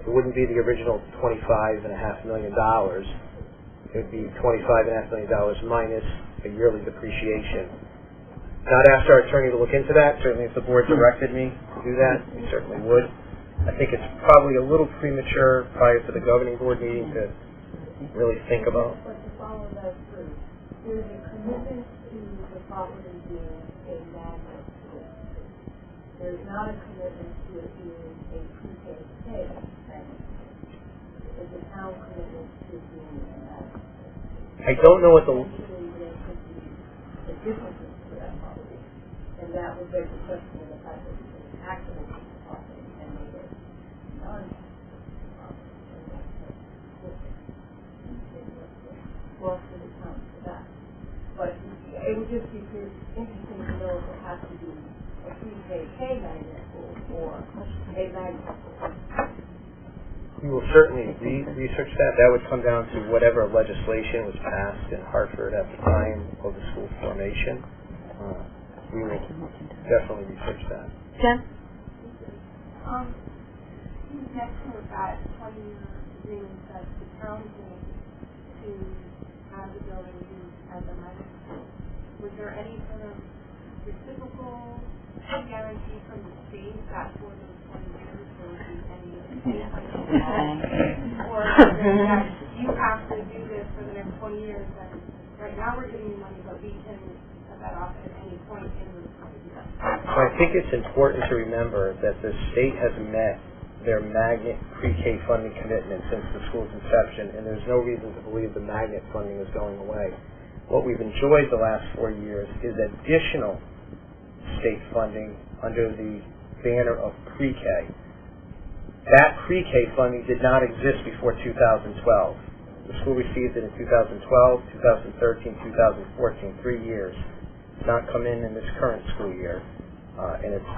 It wouldn't be the original $25.5 million. It would be $25.5 million minus a yearly depreciation. Not asked our attorney to look into that. Certainly if the board directed me to do that, we certainly would. I think it's probably a little premature prior to the governing board meeting to really think about.
But to follow that through, there's a commitment to the property being a magnet school. There's not a commitment to it being a pre-K magnet school. It's a town commitment to being a magnet school.
I don't know what the...
Eventually, there could be a difference for that property, and that would beg the question of the fact that you can activate the property and make it non-property, and that's well for the town for that. But it would just be interesting to know if it has to be a pre-K magnet school or a magnet school.
We will certainly research that. That would come down to whatever legislation was passed in Hartford at the time of the school formation. We will definitely research that.
Jen?
Next to that 20-year agreement that the town made to have the building used as a magnet school, was there any sort of reciprocal guarantee from the state that for those 20 years there would be any or that you have to do this for the next 20 years, and right now we're giving you money, but we can cut that off at any point in those 20 years?
So I think it's important to remember that the state has met their magnet pre-K funding commitment since the school's inception, and there's no reason to believe the magnet funding is going away. What we've enjoyed the last 4 years is additional state funding under the banner of pre-K. That pre-K funding did not exist before 2012. The school received it in 2012, 2013, 2014, 3 years. It's not come in this current school year, and it's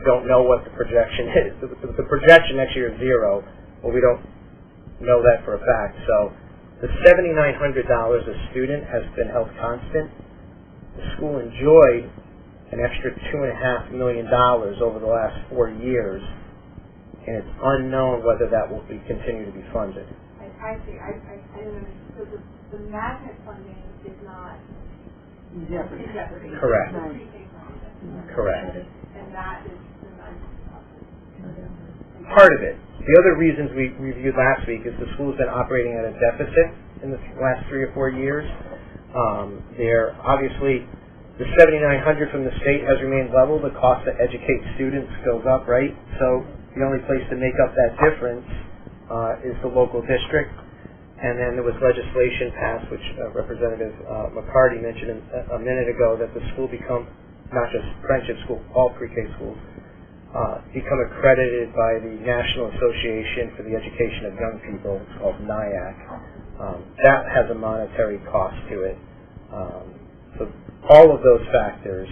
don't know what the projection is. The projection next year is zero, but we don't know that for a fact. So the $7,900 a student has been held constant. The school enjoyed an extra $2.5 million over the last 4 years, and it's unknown whether that will continue to be funded.
I see. I didn't understand. So the magnet funding is not in jeopardy.
Correct.
Right.
Correct.
And that is the
part of it. The other reasons we reviewed last week is the school's been operating at a deficit in the last 3 or 4 years. They're obviously, the $7,900 from the state has remained level. The cost to educate students goes up, right? So the only place to make up that difference is the local district. And then there was legislation passed, which Representative McCarty mentioned a minute ago, that the school become, not just Friendship School, all pre-K schools, become accredited by the National Association for the Education of Young People. It's called NIAC. That has a monetary cost to it. So all of those factors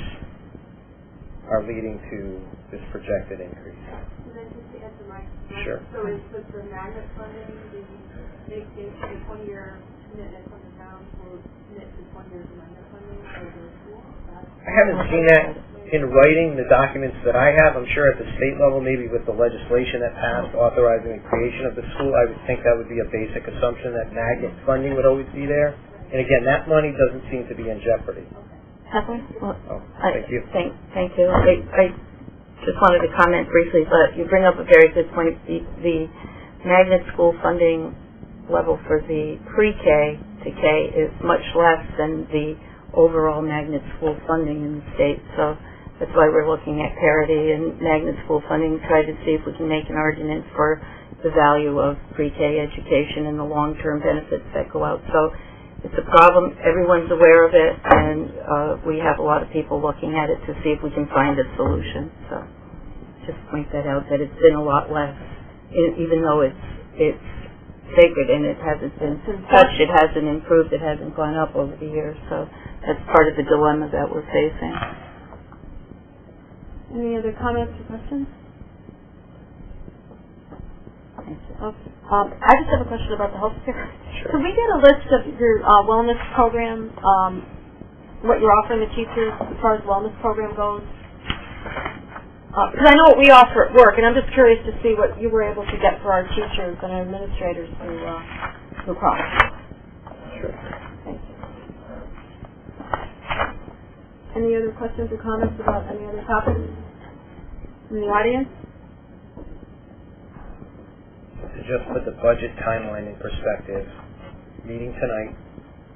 are leading to this projected increase.
So then just to answer my
Sure.
So is the magnet funding, did you make a 20-year commitment from the town for commit to 20 years of magnet funding for the school?
I haven't seen that in writing, the documents that I have. I'm sure at the state level, maybe with the legislation that passed authorizing the creation of the school, I would think that would be a basic assumption that magnet funding would always be there. And again, that money doesn't seem to be in jeopardy.
Kathleen? Well,
Thank you.
Thank you. I just wanted to comment briefly, but you bring up a very good point. The magnet school funding level for the pre-K to K is much less than the overall magnet school funding in the state. So that's why we're looking at parity and magnet school funding, try to see if we can make an argument for the value of pre-K education and the long-term benefits that go out. So it's a problem. Everyone's aware of it, and we have a lot of people looking at it to see if we can find a solution. So just point that out, that it's been a lot less, even though it's sacred and it hasn't been touched, it hasn't improved, it hasn't gone up over the years. So that's part of the dilemma that we're facing.
Any other comments or questions?
Thank you.
Okay. I just have a question about the health care.
Sure.
Could we get a list of your wellness program, what you're offering the teachers as far as wellness program goes? Because I know what we offer at work, and I'm just curious to see what you were able to get for our teachers and our administrators through products.
Sure.
Thank you. Any other questions or comments about any other topics in the audience?
To just put the budget timeline in perspective, meeting tonight,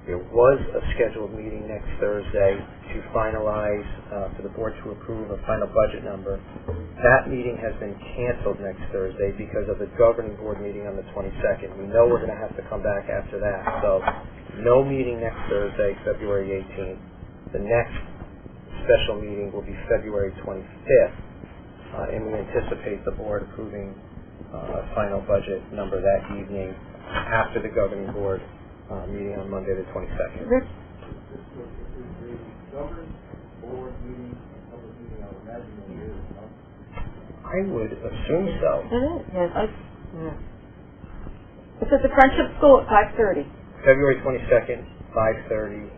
there was a scheduled meeting next Thursday to finalize, for the board to approve a final budget number. That meeting has been canceled next Thursday because of the governing board meeting on the 22nd. We know we're going to have to come back after that. So no meeting next Thursday, February 18th. The next special meeting will be February 25th, and we anticipate the board approving a final budget number that evening after the governing board meeting on Monday the 22nd.
Rich?
The governing board meeting, public meeting, I would imagine it is, no?
I would assume so.
It is, yes. It's at the Friendship School at 5:30.
February 22nd, 5:30,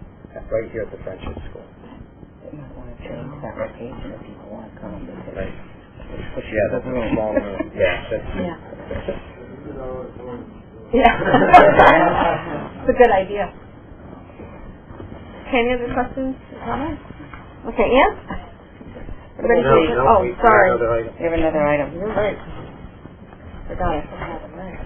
right here at the Friendship School.
You might want to change that location if people want to come.
Right. Yeah, that's a small room. Yeah, that's...
Yeah. Yeah. It's a good idea. Okay, any other questions or comments? Okay, Ann?
No, we
sorry.
have another item.
We have another item.
You're right.
Forgot I have it right.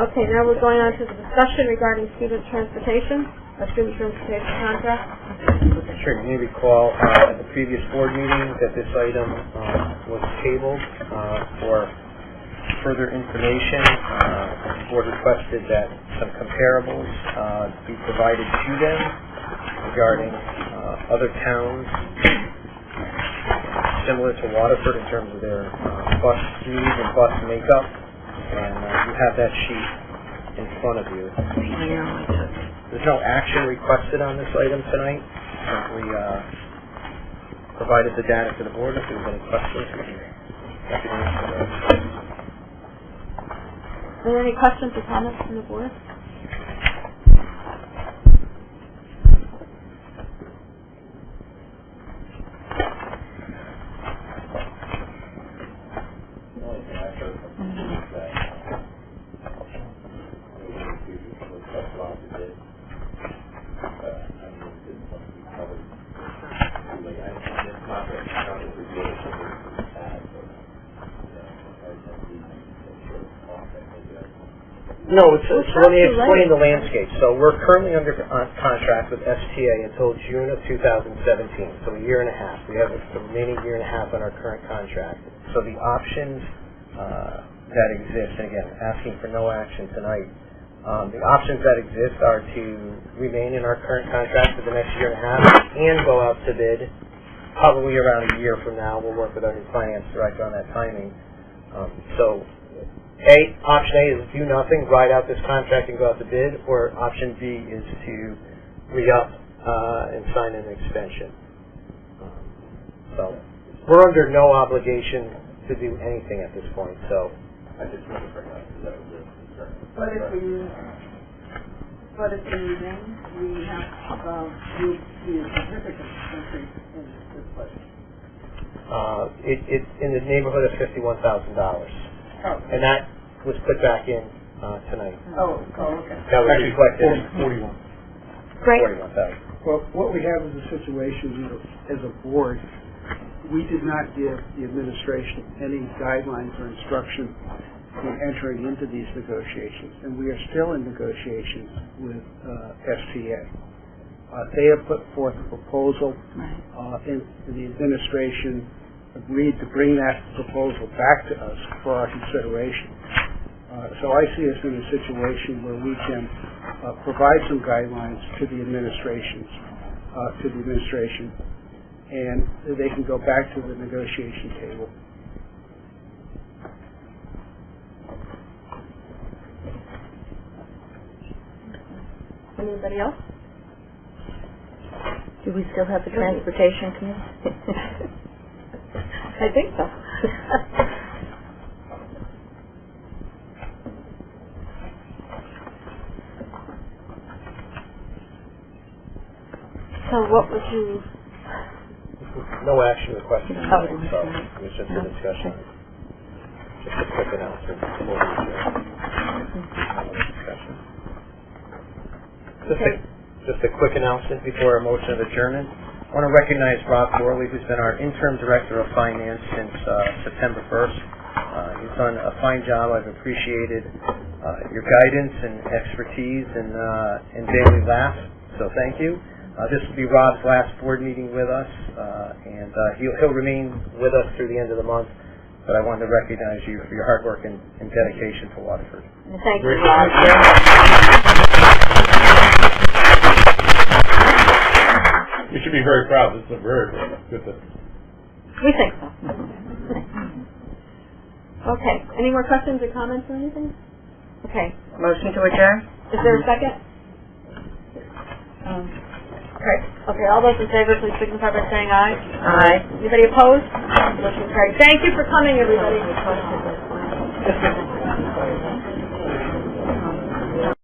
Okay, now we're going on to the discussion regarding student transportation, our student transportation contract.
Sure, you may recall at the previous board meeting that this item was tabled for further information. The board requested that some comparables be provided to them regarding other towns similar to Waterford in terms of their bus needs and bus makeup. And you have that sheet in front of you. There's no action requested on this item tonight. Simply provided the data to the board. If there's any questions, we can happy to answer those.
Are there any questions or comments from the board?
The only thing I've heard from people is that was cut off the bid. I mean, it didn't want to be covered. Like, it's not that it's not a big deal, so it's bad, but, I think we sort of off that maybe
No, let me explain the landscape. So we're currently under contract with STA until June of 2017, so a year and a half. We have the remaining year and a half on our current contract. So the options that exist, and again, asking for no action tonight, the options that exist are to remain in our current contract for the next year and a half and go out to bid probably around a year from now. We'll work with our new finance director on that timing. Option A is do nothing, ride out this contract and go out to bid, or option B is to re-up and sign an extension. So we're under no obligation to do anything at this point. So
I just want to bring up that was a concern.
But if we remain, we have, will be a significant increase in this budget.
It's in the neighborhood of $51,000. And that was put back in tonight.
Oh, okay.
That was reflected.
41.
Great.
41,000.
Well, what we have is a situation, as a board, we did not give the administration any guidelines or instruction in entering into these negotiations, and we are still in negotiations with STA. They have put forth a proposal, and the administration agreed to bring that proposal back to us for our consideration. So I see us in a situation where we can provide some guidelines to the administration, and they can go back to the negotiation table.
Anybody else?
Do we still have the transportation committee?
I think so. So what would you...
No action requested tonight, so it was just a discussion. Just a quick announcement before we discussion. Just a quick announcement before our motion of adjournment. I want to recognize Rob Gorley, who's been our interim director of finance since September 1st. He's done a fine job. I've appreciated your guidance and expertise and daily laugh, so thank you. This will be Rob's last board meeting with us, and he'll remain with us through the end of the month, but I wanted to recognize you for your hard work and dedication for Waterford.
Thank you, Rob.
You should be very proud. This is a very good thing.
We think so. Okay. Any more questions or comments or anything? Okay.
Motion to adjourn?
Is there a second? Okay, all those in favor, please signify by saying aye.
Aye.
Anybody opposed? Motion carried. Thank you for coming, everybody.